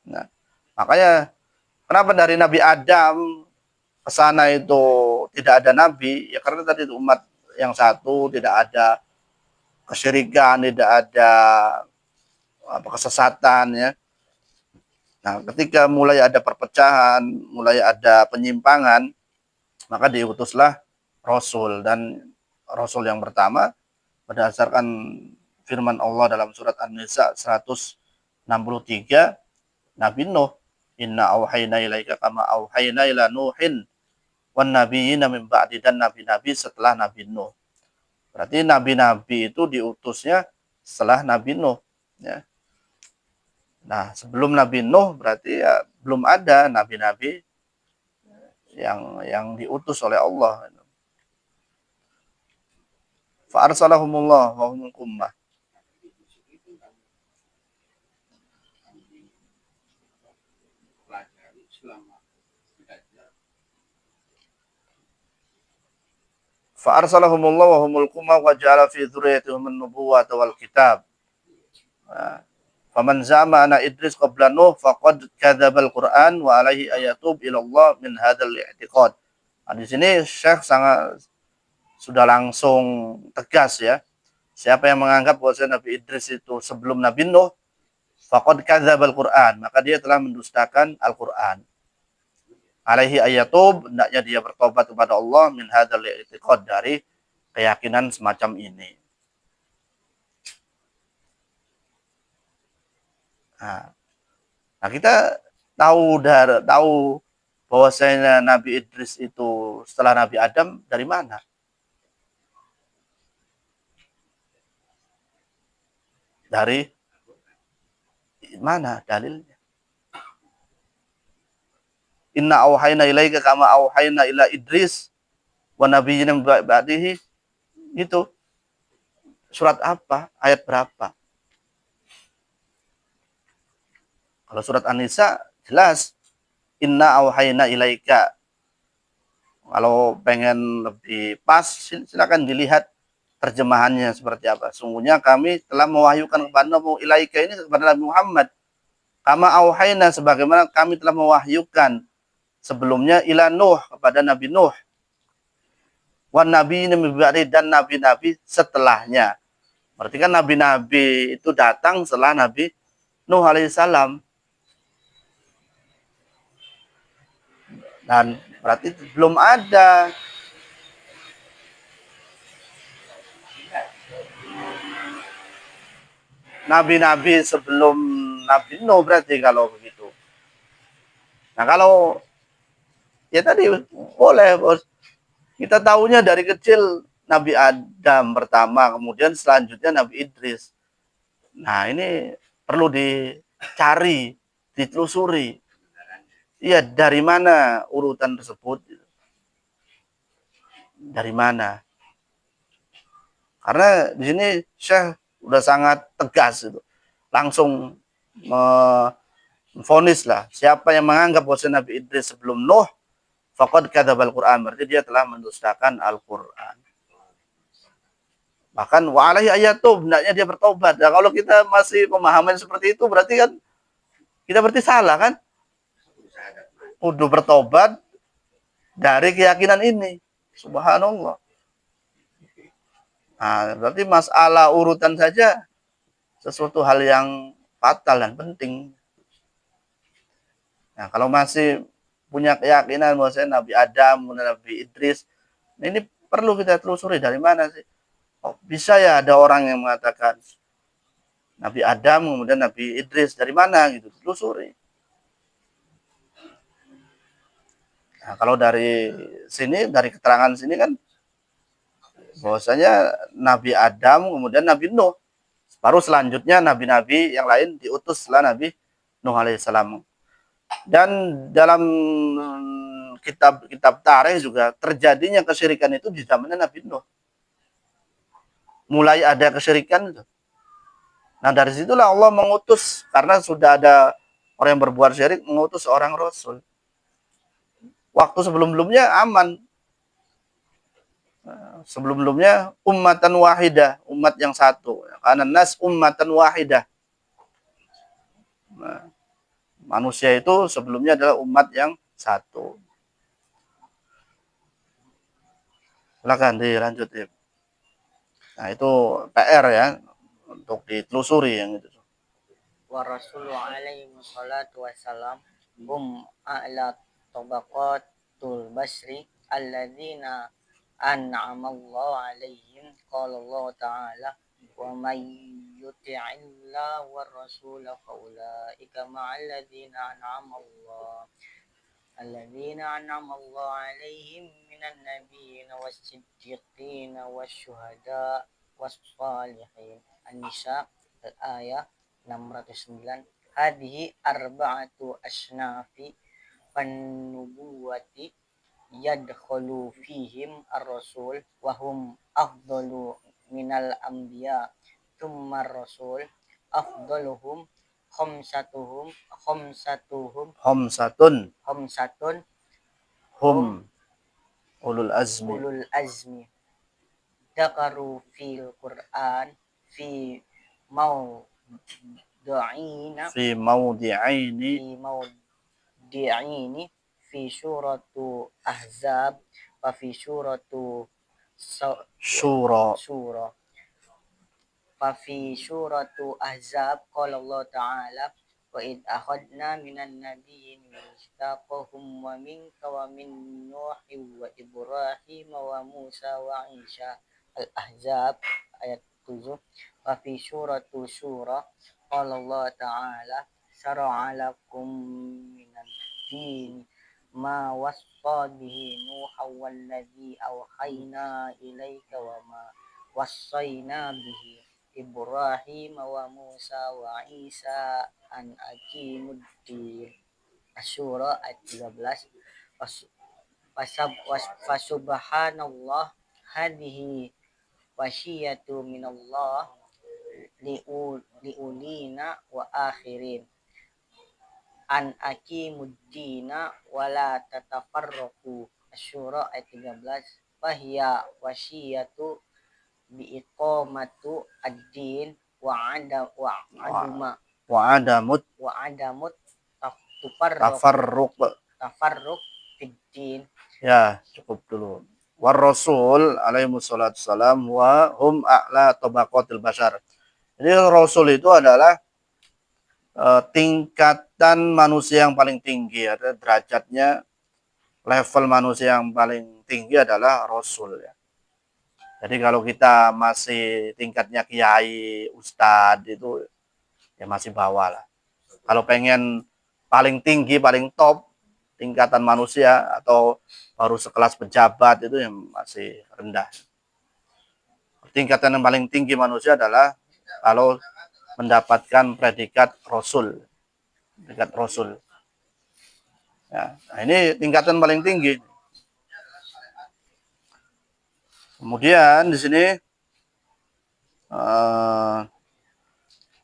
Nah, makanya kenapa dari Nabi Adam ke sana itu tidak ada nabi? Ya karena tadi itu umat yang satu tidak ada kesyirikan, tidak ada kesesatan ya. Nah, ketika mulai ada perpecahan, mulai ada penyimpangan, maka diutuslah Rasul. Dan Rasul yang pertama berdasarkan firman Allah dalam surat An-Nisa 163, Nabi Nuh, Inna auhayna ilaika kama auhayna ila Nuhin wan nabiyyina min ba'di, dan nabi-nabi setelah Nabi Nuh. Berarti nabi-nabi itu diutusnya setelah Nabi Nuh ya. Nah, sebelum Nabi Nuh berarti ya belum ada nabi-nabi yang diutus oleh Allah. Fa arsalahumullah wa humul ummah. Fa arsalahumullah wa humul ummah wa ja'ala fi dzurriyyatihim an-nubuwwata wal kitab. Faman zama ana Idris qabla Nuh faqad kadzdzabal Qur'an wa alaihi ayatub ila Allah min hadzal i'tiqad. Nah, di sini Syekh sangat sudah langsung tegas ya. Siapa yang menganggap bahwa Nabi Idris itu sebelum Nabi Nuh, faqad kadzdzabal Qur'an, maka dia telah mendustakan Al-Qur'an. Alaihi ayatub, hendaknya dia bertobat kepada Allah min hadzal i'tiqad, dari keyakinan semacam ini. Nah, kita tahu bahwasanya Nabi Idris itu setelah Nabi Adam dari mana? Dari mana dalilnya? Inna auhayna ilaika kama auhayna ila Idris wa nabiyyina min ba'dihi. Itu surat apa? Ayat berapa? Kalau surat An-Nisa jelas inna auhayna ilaika. Kalau pengen lebih pas silakan dilihat terjemahannya seperti apa. Sungguhnya kami telah mewahyukan kepadamu, ilaika ini kepada Nabi Muhammad. Kama auhayna, sebagaimana kami telah mewahyukan sebelumnya ila Nuh, kepada Nabi Nuh. Wan nabi dan nabi-nabi setelahnya. Berarti kan nabi-nabi itu datang setelah Nabi Nuh alaihissalam. Dan berarti belum ada nabi-nabi sebelum Nabi Nuh berarti kalau begitu. Nah, kalau Ya tadi boleh, Bos. Kita tahunya dari kecil Nabi Adam pertama, kemudian selanjutnya Nabi Idris. Nah, ini perlu dicari, ditelusuri. Iya, dari mana urutan tersebut? Dari mana? Karena di sini Syekh udah sangat tegas itu. Langsung memvonis lah. Siapa yang menganggap bahwa Nabi Idris sebelum Nuh, faqad kadzabal Quran. Berarti dia telah mendustakan Al-Quran. Bahkan wa alaihi ayatub, hendaknya dia bertobat. Nah, kalau kita masih pemahaman seperti itu, berarti kan kita berarti salah kan? Udah bertobat dari keyakinan ini. Subhanallah. Nah, berarti masalah urutan saja sesuatu hal yang fatal dan penting. Nah, kalau masih punya keyakinan bahwa Nabi Adam, Nabi Idris, ini perlu kita telusuri dari mana sih? Oh, bisa ya ada orang yang mengatakan Nabi Adam, kemudian Nabi Idris, dari mana gitu? Telusuri. Nah, kalau dari sini, dari keterangan sini kan bahwasanya Nabi Adam, kemudian Nabi Nuh. Baru selanjutnya nabi-nabi yang lain diutus setelah Nabi Nuh alaihissalam. Dan dalam kitab-kitab tarikh juga terjadinya kesyirikan itu di zamannya Nabi Nuh. Mulai ada kesyirikan itu. Nah, dari situlah Allah mengutus, karena sudah ada orang yang berbuat syirik, mengutus orang Rasul. Waktu sebelum-sebelumnya aman. Sebelum-sebelumnya ummatan wahidah, umat yang satu. Karena nas ummatan wahidah. Nah, manusia itu sebelumnya adalah umat yang satu. Silakan dilanjut ya. Nah, itu PR ya untuk ditelusuri yang itu. Wa rasulu alaihi wassalatu wassalam hum a'la tabaqatul basri alladzina an'amallahu alaihim qala Allah ta'ala wa may yuti'illah war rasul fa ulaika ma'al ladzina an'ama Allah alaihim minan nabiyyin was-siddiqin wasyuhada was-salihin. An-Nisa al-ayah 609. Hadhihi arba'atu asnafi pan-nubuwati yadkhulu fihim ar-rasul wa hum afdalu minal anbiya thumma ar-rasul afdaluhum khamsatuhum Homsatun, khamsatun hum ulul azmi. ulul azmi dakaru fil Qur'an fi mawdu'ina Fi mawdi'aini. fi mawdi'ini fi suratu ahzab wa fi suratu Syura. fa fi suratu ahzab qala Allah ta'ala wa id akhadna minan nabiyyin mitsaqahum wa minka wa min nuhi wa ibrahim wa musa wa isa al-ahzab ayat 7. Wa fi suratu syura qala Allah ta'ala syara'a lakum minan din ma wassa bihi nuha walladzi awhayna ilaika wa ma wassayna bihi Ibrahim wa Musa wa Isa an aqimuddin. Asy-Syura ayat 13. Fasubhanallah hadhihi wasiyatu minallah liulina wa akhirin an aqimuddina wa la tatafarraqu. Asy-Syura ayat 13. Fahiya wasiyatu biiqamatu ad-din wa adamut Wa adamut tafarruq. tafarruq fid-din. Ya, cukup dulu. War Rasul alaihi wassalatu wassalam wa hum a'la tabaqatil bashar. Jadi Rasul itu adalah tingkatan manusia yang paling tinggi, ada derajatnya, level manusia yang paling tinggi adalah Rasul ya. Jadi kalau kita masih tingkatnya kiai, ustadz itu ya masih bawah lah. Kalau pengen paling tinggi, paling top, tingkatan manusia atau baru sekelas pejabat itu yang masih rendah. Tingkatan yang paling tinggi manusia adalah kalau mendapatkan predikat Rasul. Predikat Rasul. Ya, nah ini tingkatan paling tinggi. Kemudian di sini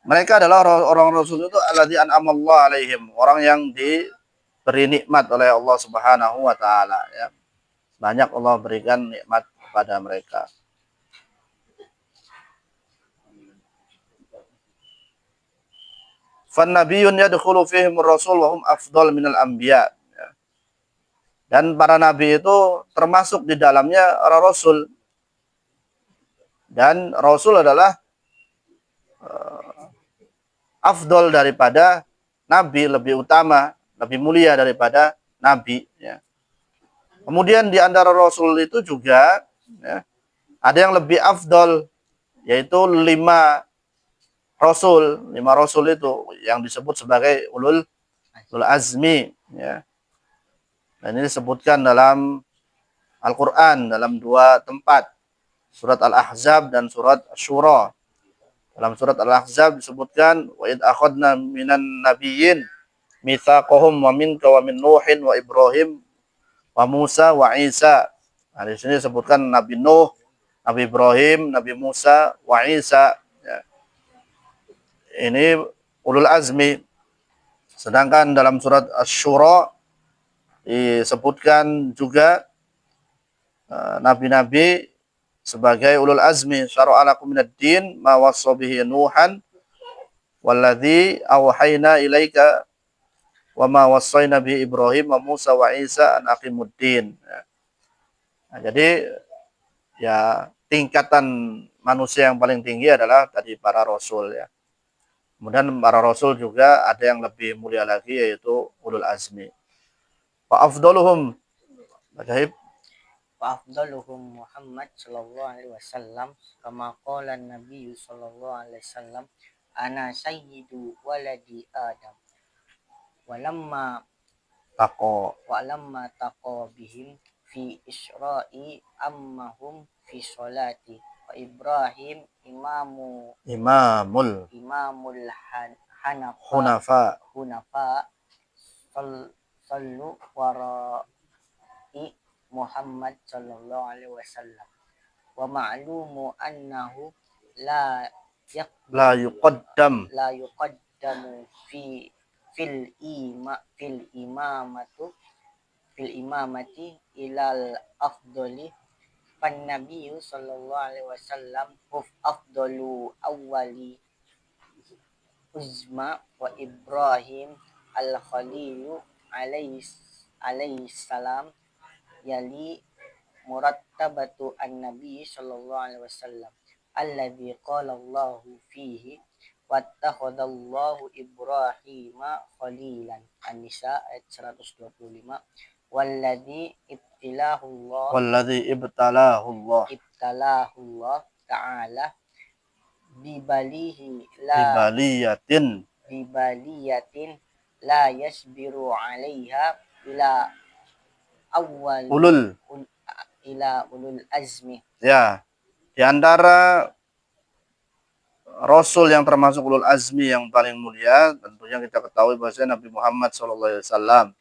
mereka adalah orang Rasul itu alladzii an'amallahu alaihim, orang yang diberi nikmat oleh Allah Subhanahu wa taala ya. Banyak Allah berikan nikmat kepada mereka. Fan nabiyyun yadkhulu fihim ar-rasul wa hum afdal minal anbiya. Dan para nabi itu termasuk di dalamnya para rasul. Dan rasul adalah afdal daripada nabi, lebih utama, lebih mulia daripada nabi ya. Kemudian di antara rasul itu juga ya, ada yang lebih afdal, yaitu 5 rasul itu yang disebut sebagai ulul azmi ya. Dan ini disebutkan dalam Al-Qur'an dalam 2 tempat, surat Al-Ahzab dan surat Asy-Syura. Dalam surat Al-Ahzab disebutkan wa id akhadna minan nabiyyin mitsaqahum wa minka wa min Nuhin wa Ibrahim wa Musa wa Isa. Nah, di sini disebutkan Nabi Nuh, Nabi Ibrahim, Nabi Musa wa Isa ya. Ini ulul azmi. Sedangkan dalam surat Asy-Syura disebutkan juga nabi-nabi sebagai ulul azmi. Syara'a lakum minad din ma wassa bihi Nuhan walladzi awhayna ilaika wa ma wassayna bihi Ibrahim wa Musa wa Isa an aqimuddin. Nah, jadi ya tingkatan manusia yang paling tinggi adalah tadi para rasul ya. Kemudian para rasul juga ada yang lebih mulia lagi, yaitu ulul azmi. Wa afdaluhum Afdaluhum Muhammad sallallahu alaihi wasallam kama qala Nabi sallallahu alaihi wasallam ana sayyidu waladi Adam walamma taqa bihim fi Isra'i ammahum fi sholati wa Ibrahim imamul hunafa sallu wara'i Muhammad sallallahu alaihi wasallam wa ma'lumu annahu la yuqaddamu fil imamati ilal afdali pan nabiyyu sallallahu alaihi wasallam afdalu awwali uzma wa Ibrahim al khalilu alaihi salam yali murattabatu an-nabi sallallahu alaihi wasallam alladzi qala Allahu fihi wattakhadallahu Ibrahima khalilan. An-Nisa ayat 125. Walladzi ibtalahu Allah ta'ala bibaliyatin la yasbiru 'alaiha ila ulul azmi. Ya, di antara rasul yang termasuk ulul azmi yang paling mulia, tentunya kita ketahui bahwasanya Nabi Muhammad SAW.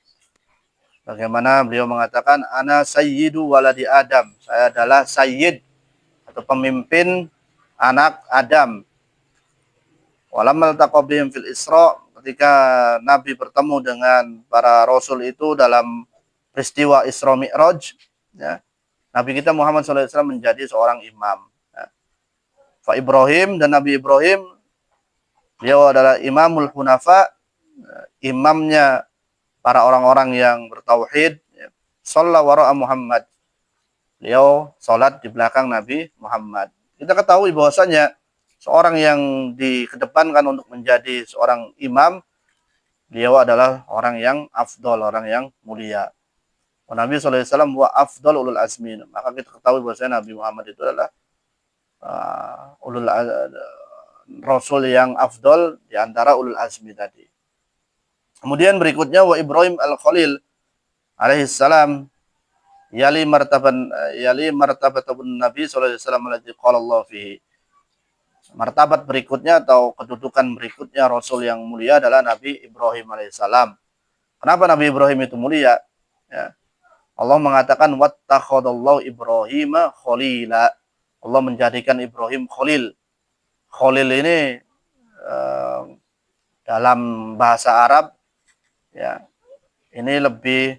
Bagaimana beliau mengatakan, ana sayyidu waladi Adam. Saya adalah sayyid atau pemimpin anak Adam. Walammal taqabihim fil Isra, ketika Nabi bertemu dengan para rasul itu dalam peristiwa Isra Mi'raj, ya, Nabi kita Muhammad SAW menjadi seorang imam. Ya. Fa Ibrahim, dan Nabi Ibrahim, beliau adalah imamul hunafa, imamnya para orang-orang yang bertauhid. Ya. Shalla wara'a Muhammad, beliau sholat di belakang Nabi Muhammad. Kita ketahui bahwasanya seorang yang dikedepankan untuk menjadi seorang imam, beliau adalah orang yang afdol, orang yang mulia. Nabi SAW wa afdal ulul azmi. Maka kita ketahui bahwasanya Nabi Muhammad itu adalah rasul yang afdal di antara ulul azmi tadi. Kemudian berikutnya wa Ibrahim al-Khalil. alaihi salam yali martabatun Nabi sallallahu alaihi wasallam allati qala Allah fihi. Martabat berikutnya atau kedudukan berikutnya Rasul yang mulia adalah Nabi Ibrahim alaihissalam. Kenapa Nabi Ibrahim itu mulia? Ya. Allah mengatakan wattakhadallahu Ibrahima khalila. Allah menjadikan Ibrahim khalil. Khalil ini dalam bahasa Arab ya, ini lebih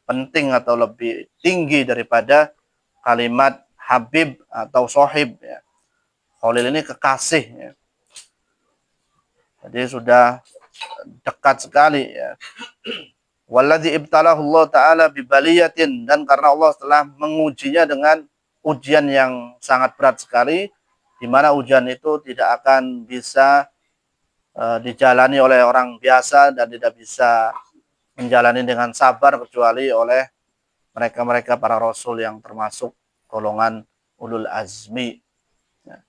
penting atau lebih tinggi daripada kalimat Habib atau Sohib. Ya. Khalil ini kekasih. Ya. Jadi sudah dekat sekali. Ya. Walladzi ibtalahu Allah Ta'ala bibaliyatin. Dan karena Allah telah mengujinya dengan ujian yang sangat berat sekali. Di mana ujian itu tidak akan bisa dijalani oleh orang biasa dan tidak bisa menjalani dengan sabar kecuali oleh mereka-mereka para rasul yang termasuk golongan ulul azmi. Ya.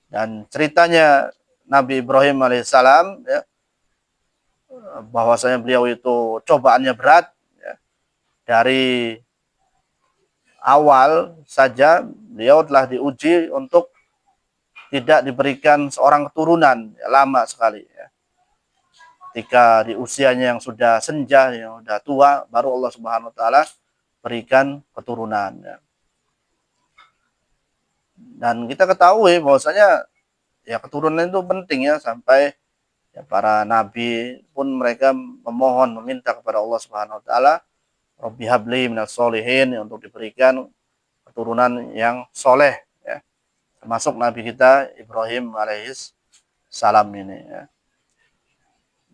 Dan ceritanya Nabi Ibrahim alaihissalam ya, bahwasanya beliau itu cobaannya berat ya. Dari awal saja beliau telah diuji untuk tidak diberikan seorang keturunan ya, lama sekali ya. Ketika di usianya yang sudah senja, yang sudah tua, baru Allah Subhanahu wa taala berikan keturunan ya. Dan kita ketahui bahwasanya ya keturunan itu penting ya, sampai ya, para nabi pun mereka memohon meminta kepada Allah Subhanahu wa taala Rabbi habli minas solihin, untuk diberikan keturunan yang soleh ya. Termasuk nabi kita Ibrahim alaihis salam ini ya.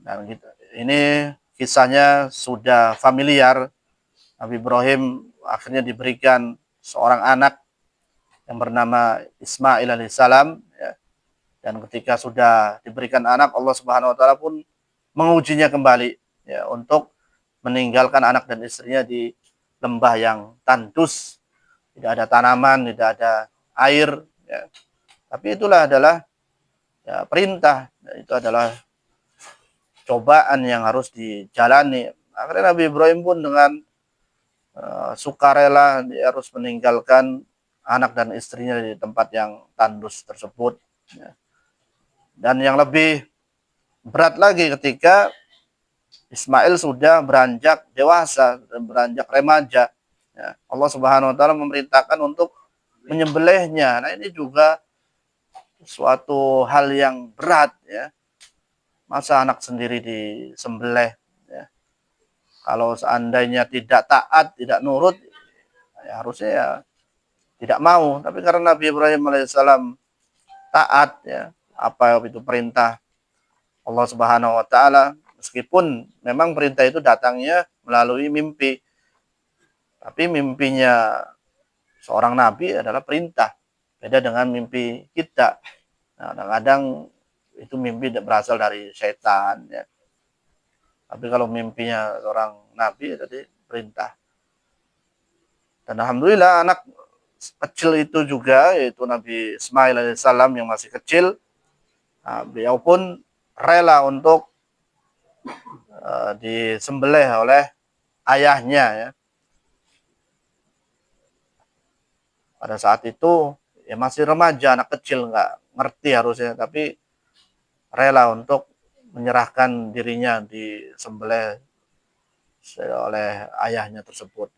Dan ini kisahnya sudah familiar. Nabi Ibrahim akhirnya diberikan seorang anak yang bernama Ismail alaihissalam ya. Dan ketika sudah diberikan anak, Allah Subhanahu wa taala pun mengujinya kembali ya, untuk meninggalkan anak dan istrinya di lembah yang tandus, tidak ada tanaman, tidak ada air ya. Tapi itulah adalah ya, perintah, itu adalah cobaan yang harus dijalani. Akhirnya Nabi Ibrahim pun dengan sukarela dia harus meninggalkan anak dan istrinya di tempat yang tandus tersebut. Ya. Dan yang lebih berat lagi ketika Ismail sudah beranjak dewasa dan beranjak remaja. Ya. Allah Subhanahu wa taala memerintahkan untuk menyembelihnya. Nah, ini juga suatu hal yang berat ya. Masa anak sendiri disembelih ya. Kalau seandainya tidak taat, tidak nurut, ya harusnya ya tidak mau. Tapi karena Nabi Ibrahim alaihissalam taat ya, apa itu perintah Allah Subhanahu wa taala, meskipun memang perintah itu datangnya melalui mimpi. Tapi mimpinya seorang nabi adalah perintah. Beda dengan mimpi kita. Nah, kadang-kadang itu mimpi berasal dari setan ya. Tapi kalau mimpinya seorang nabi jadi perintah. Dan alhamdulillah anak kecil itu juga, yaitu Nabi Ismail alaihissalam yang masih kecil, nah, beliau pun rela untuk disembelih oleh ayahnya ya. Pada saat itu ya masih remaja, anak kecil, nggak ngerti harusnya, tapi rela untuk menyerahkan dirinya disembelih oleh ayahnya tersebut.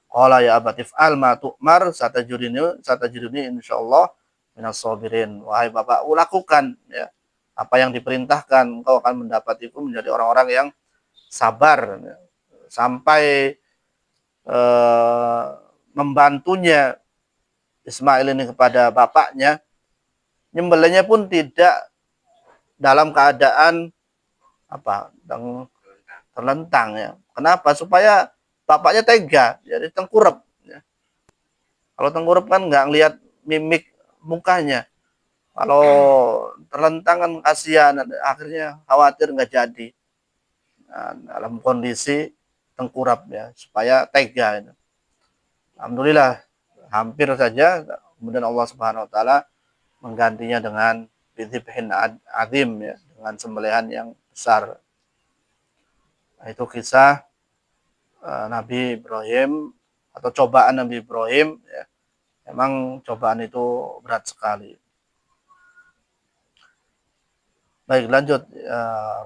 Qala ya abatif al ma tu'mar satajuduni insyaallah minas sabirin. Wahai bapak, lakukan ya apa yang diperintahkan, engkau akan mendapatiku menjadi orang-orang yang sabar ya. Sampai membantunya Ismail ini kepada bapaknya, nyembelihnya pun tidak dalam keadaan apa terlentang ya. Kenapa? Supaya bapaknya tega, jadi tengkurap. Ya. Kalau tengkurap kan nggak ngelihat mimik mukanya. Kalau terlentang kan kasihan, akhirnya khawatir nggak jadi. Nah, dalam kondisi tengkurap ya, supaya tega. Ya. Alhamdulillah, hampir saja. Kemudian Allah Subhanahu Wa Taala menggantinya dengan bidzibhin azim ya, dengan sembelihan yang besar. Itu kisah Nabi Ibrahim atau cobaan Nabi Ibrahim. Ya. Memang cobaan itu berat sekali. Baik, lanjut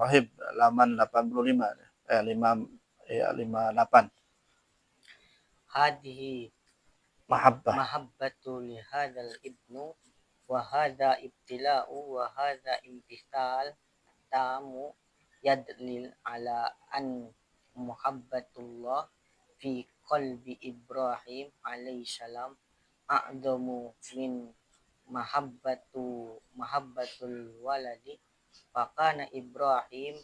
Rahib halaman 85 58. Hadhihi Mahabbah. mahabbatu li hadzal ibnu wa hadza ibtila'u wa hadza imtithal tamu yadlil ala an muhabbatullah fi qalbi Ibrahim alaihi salam a'zamu min mahabbatul waladi fakana Ibrahim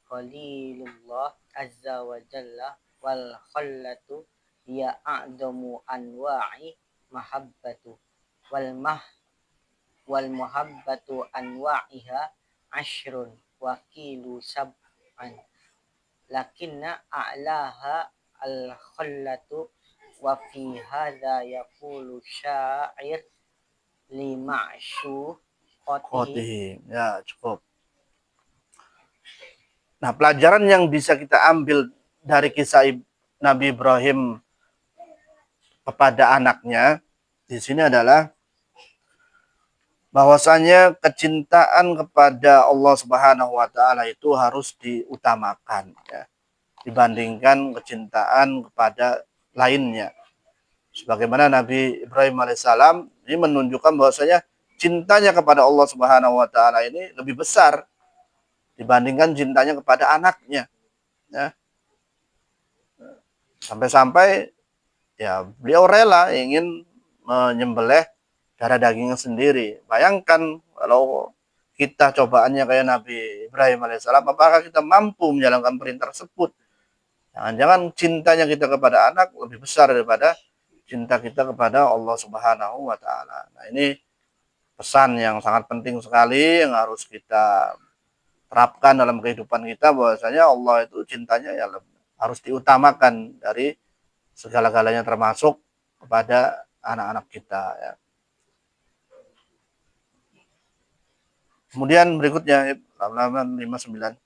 khalilullah azza wa jalla wal khallatu ya a'zamu anwa'i mahabbatu wal muhabbatu anwa'iha ashrun wa kilu sab'an lakinna a'laha al khallatu wa fi hadha yaqulu syair li ma'syu qatihi. Ya, cukup. Nah, pelajaran yang bisa kita ambil dari kisah Nabi Ibrahim kepada anaknya di sini adalah bahwasanya kecintaan kepada Allah Subhanahu wa taala itu harus diutamakan ya, dibandingkan kecintaan kepada lainnya. Sebagaimana Nabi Ibrahim alaihissalam ini menunjukkan bahwasanya cintanya kepada Allah Subhanahu wa taala ini lebih besar dibandingkan cintanya kepada anaknya ya. Sampai-sampai ya beliau rela ingin menyembelih darah dagingnya sendiri. Bayangkan kalau kita cobaannya kayak Nabi Ibrahim alaihissalam, apakah kita mampu menjalankan perintah tersebut? Jangan-jangan cintanya kita kepada anak lebih besar daripada cinta kita kepada Allah Subhanahu wa taala. Nah, ini pesan yang sangat penting sekali yang harus kita terapkan dalam kehidupan kita, bahwasanya Allah itu cintanya ya harus diutamakan dari segala-galanya, termasuk kepada anak-anak kita ya. Kemudian berikutnya halaman 59.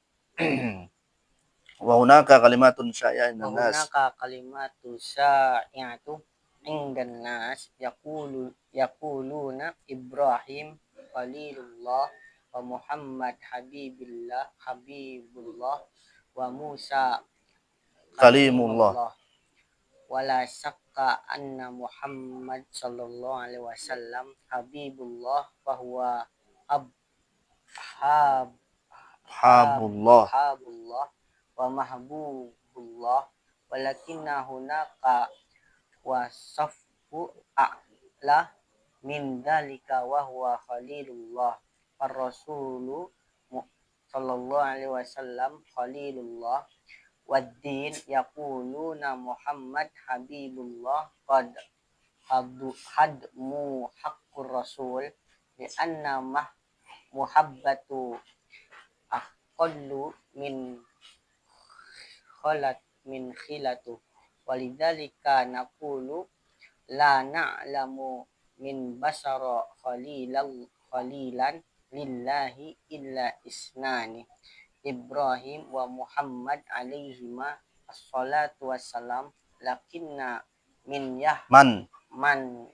Wa hunaka kalimatun syai'atun nas. Hunaka kalimatu syai'atu indan nas yaquluna Ibrahim khalilullah wa Muhammad habibullah wa Musa Kalimullah. wala syakka anna Muhammad sallallahu alaihi wasallam habibullah wa huwa Habullah. wa mahbubullah walakinna hunaka wasafu a'la min dalika wa huwa khalilullah ar-rasulu sallallahu alaihi wasallam khalilullah wad-din yaquluna Muhammad habibullah qad hadmu haqqur rasul li anna muhabbatu aqallu min khilatu walidzalika naqulu la na'lamu min basara khalilan lillahi illa isnani Ibrahim wa Muhammad alaihima assalatu wassalam lakinna min man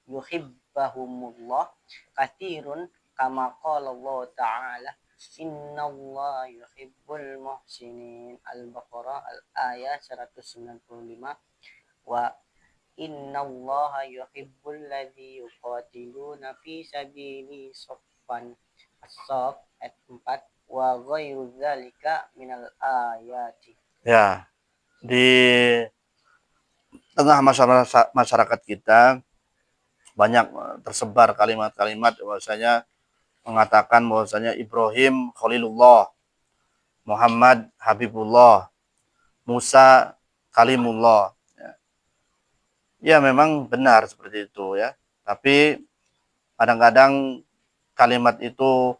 yuhibbahumullah kathirun kama qala Allah ta'ala innallaha yuhibbul muhsinin Al-Baqarah al-ayat 195 wa innallaha yuhibbul ladzi yuqatiluna fi sabili saffan as-saff ayat 4 wa ghairu dzalika minal ayati. Ya, di tengah masyarakat kita banyak tersebar kalimat-kalimat bahwasanya mengatakan bahwasanya Ibrahim Khalilullah, Muhammad Habibullah, Musa Kalimullah. Ya, memang benar seperti itu ya. Tapi kadang-kadang kalimat itu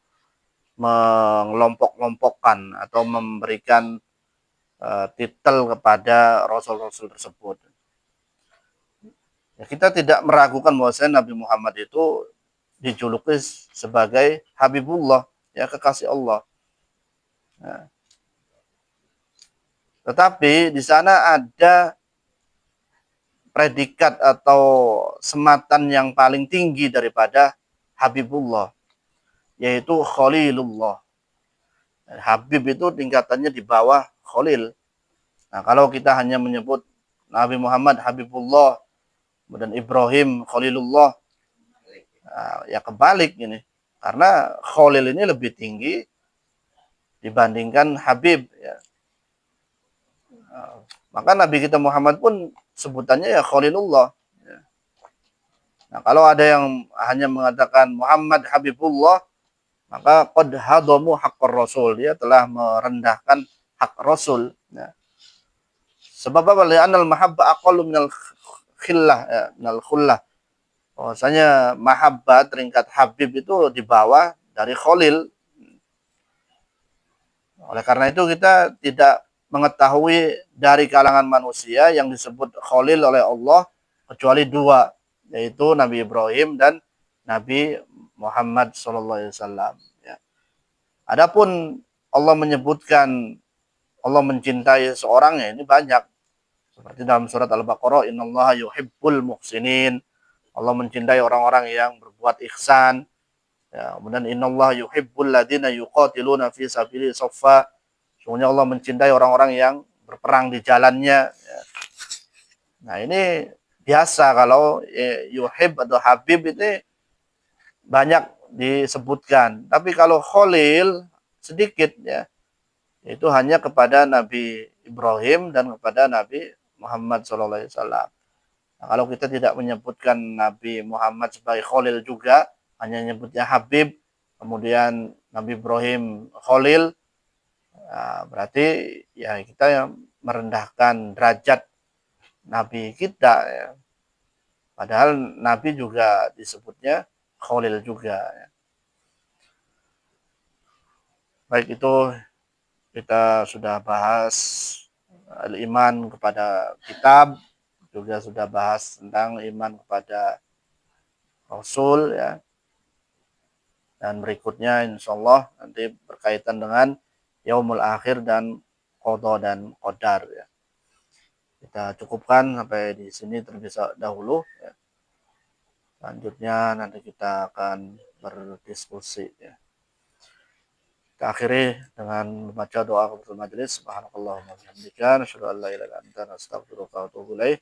mengelompok-kelompokkan atau memberikan titel kepada rasul-rasul tersebut. Ya, kita tidak meragukan bahwasanya Nabi Muhammad itu dijuluki sebagai Habibullah, ya kekasih Allah. Nah, tetapi di sana ada predikat atau sematan yang paling tinggi daripada Habibullah, yaitu Khalilullah. Habib itu tingkatannya di bawah Khalil. Nah, kalau kita hanya menyebut Nabi Muhammad Habibullah, kemudian Ibrahim Khalilullah, nah, ya kebalik ini. Karena Khalil ini lebih tinggi dibandingkan Habib. Ya. Maka Nabi kita Muhammad pun sebutannya ya Khalilullah. Ya. Nah, kalau ada yang hanya mengatakan Muhammad Habibullah, maka qad hadamu haqqar rasul, dia telah merendahkan hak rasul. Ya. Sebab apa? Li'anal mahabba aqallu minal khillah, ya, minal khullah. Bahwasanya mahabbah tingkat Habib itu di bawah dari Khalil. Oleh karena itu kita tidak mengetahui dari kalangan manusia yang disebut Khalil oleh Allah kecuali dua, yaitu Nabi Ibrahim dan Nabi Muhammad SAW. Ya. Adapun Allah menyebutkan Allah mencintai seorang, ya ini banyak. Seperti dalam surat Al-Baqarah, innallaha yuhibbul muhsinin. Allah mencintai orang-orang yang berbuat ihsan. Ya, kemudian innallaha yuhibbul ladina yuqatiluna fi sabilihi shaffa. Sungguhnya Allah mencintai orang-orang yang berperang di jalannya. Ya. Nah, ini biasa kalau yuhib atau habib itu banyak disebutkan. Tapi kalau Khalil sedikit, ya. Itu hanya kepada Nabi Ibrahim dan kepada Nabi Muhammad SAW. Nah, kalau kita tidak menyebutkan Nabi Muhammad sebagai Khalil juga, hanya menyebutnya Habib, kemudian Nabi Ibrahim Khalil, nah, berarti ya kita yang merendahkan derajat Nabi kita. Ya. Padahal Nabi juga disebutnya Khalil juga. Ya. Baik, itu kita sudah bahas iman kepada kitab, juga sudah bahas tentang iman kepada Rasul, ya. Dan berikutnya insya Allah nanti berkaitan dengan yaumul akhir dan qada dan qadar, ya. Kita cukupkan sampai di sini terlebih dahulu, ya. Selanjutnya nanti kita akan berdiskusi, ya. Kita akhiri dengan membaca doa kepada majelis. Subhanakallahumma wa bihamdika asyhadu an la ilaha illa anta astaghfiruka wa atubu ilaik.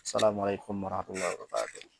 Assalamualaikum warahmatullahi wabarakatuh.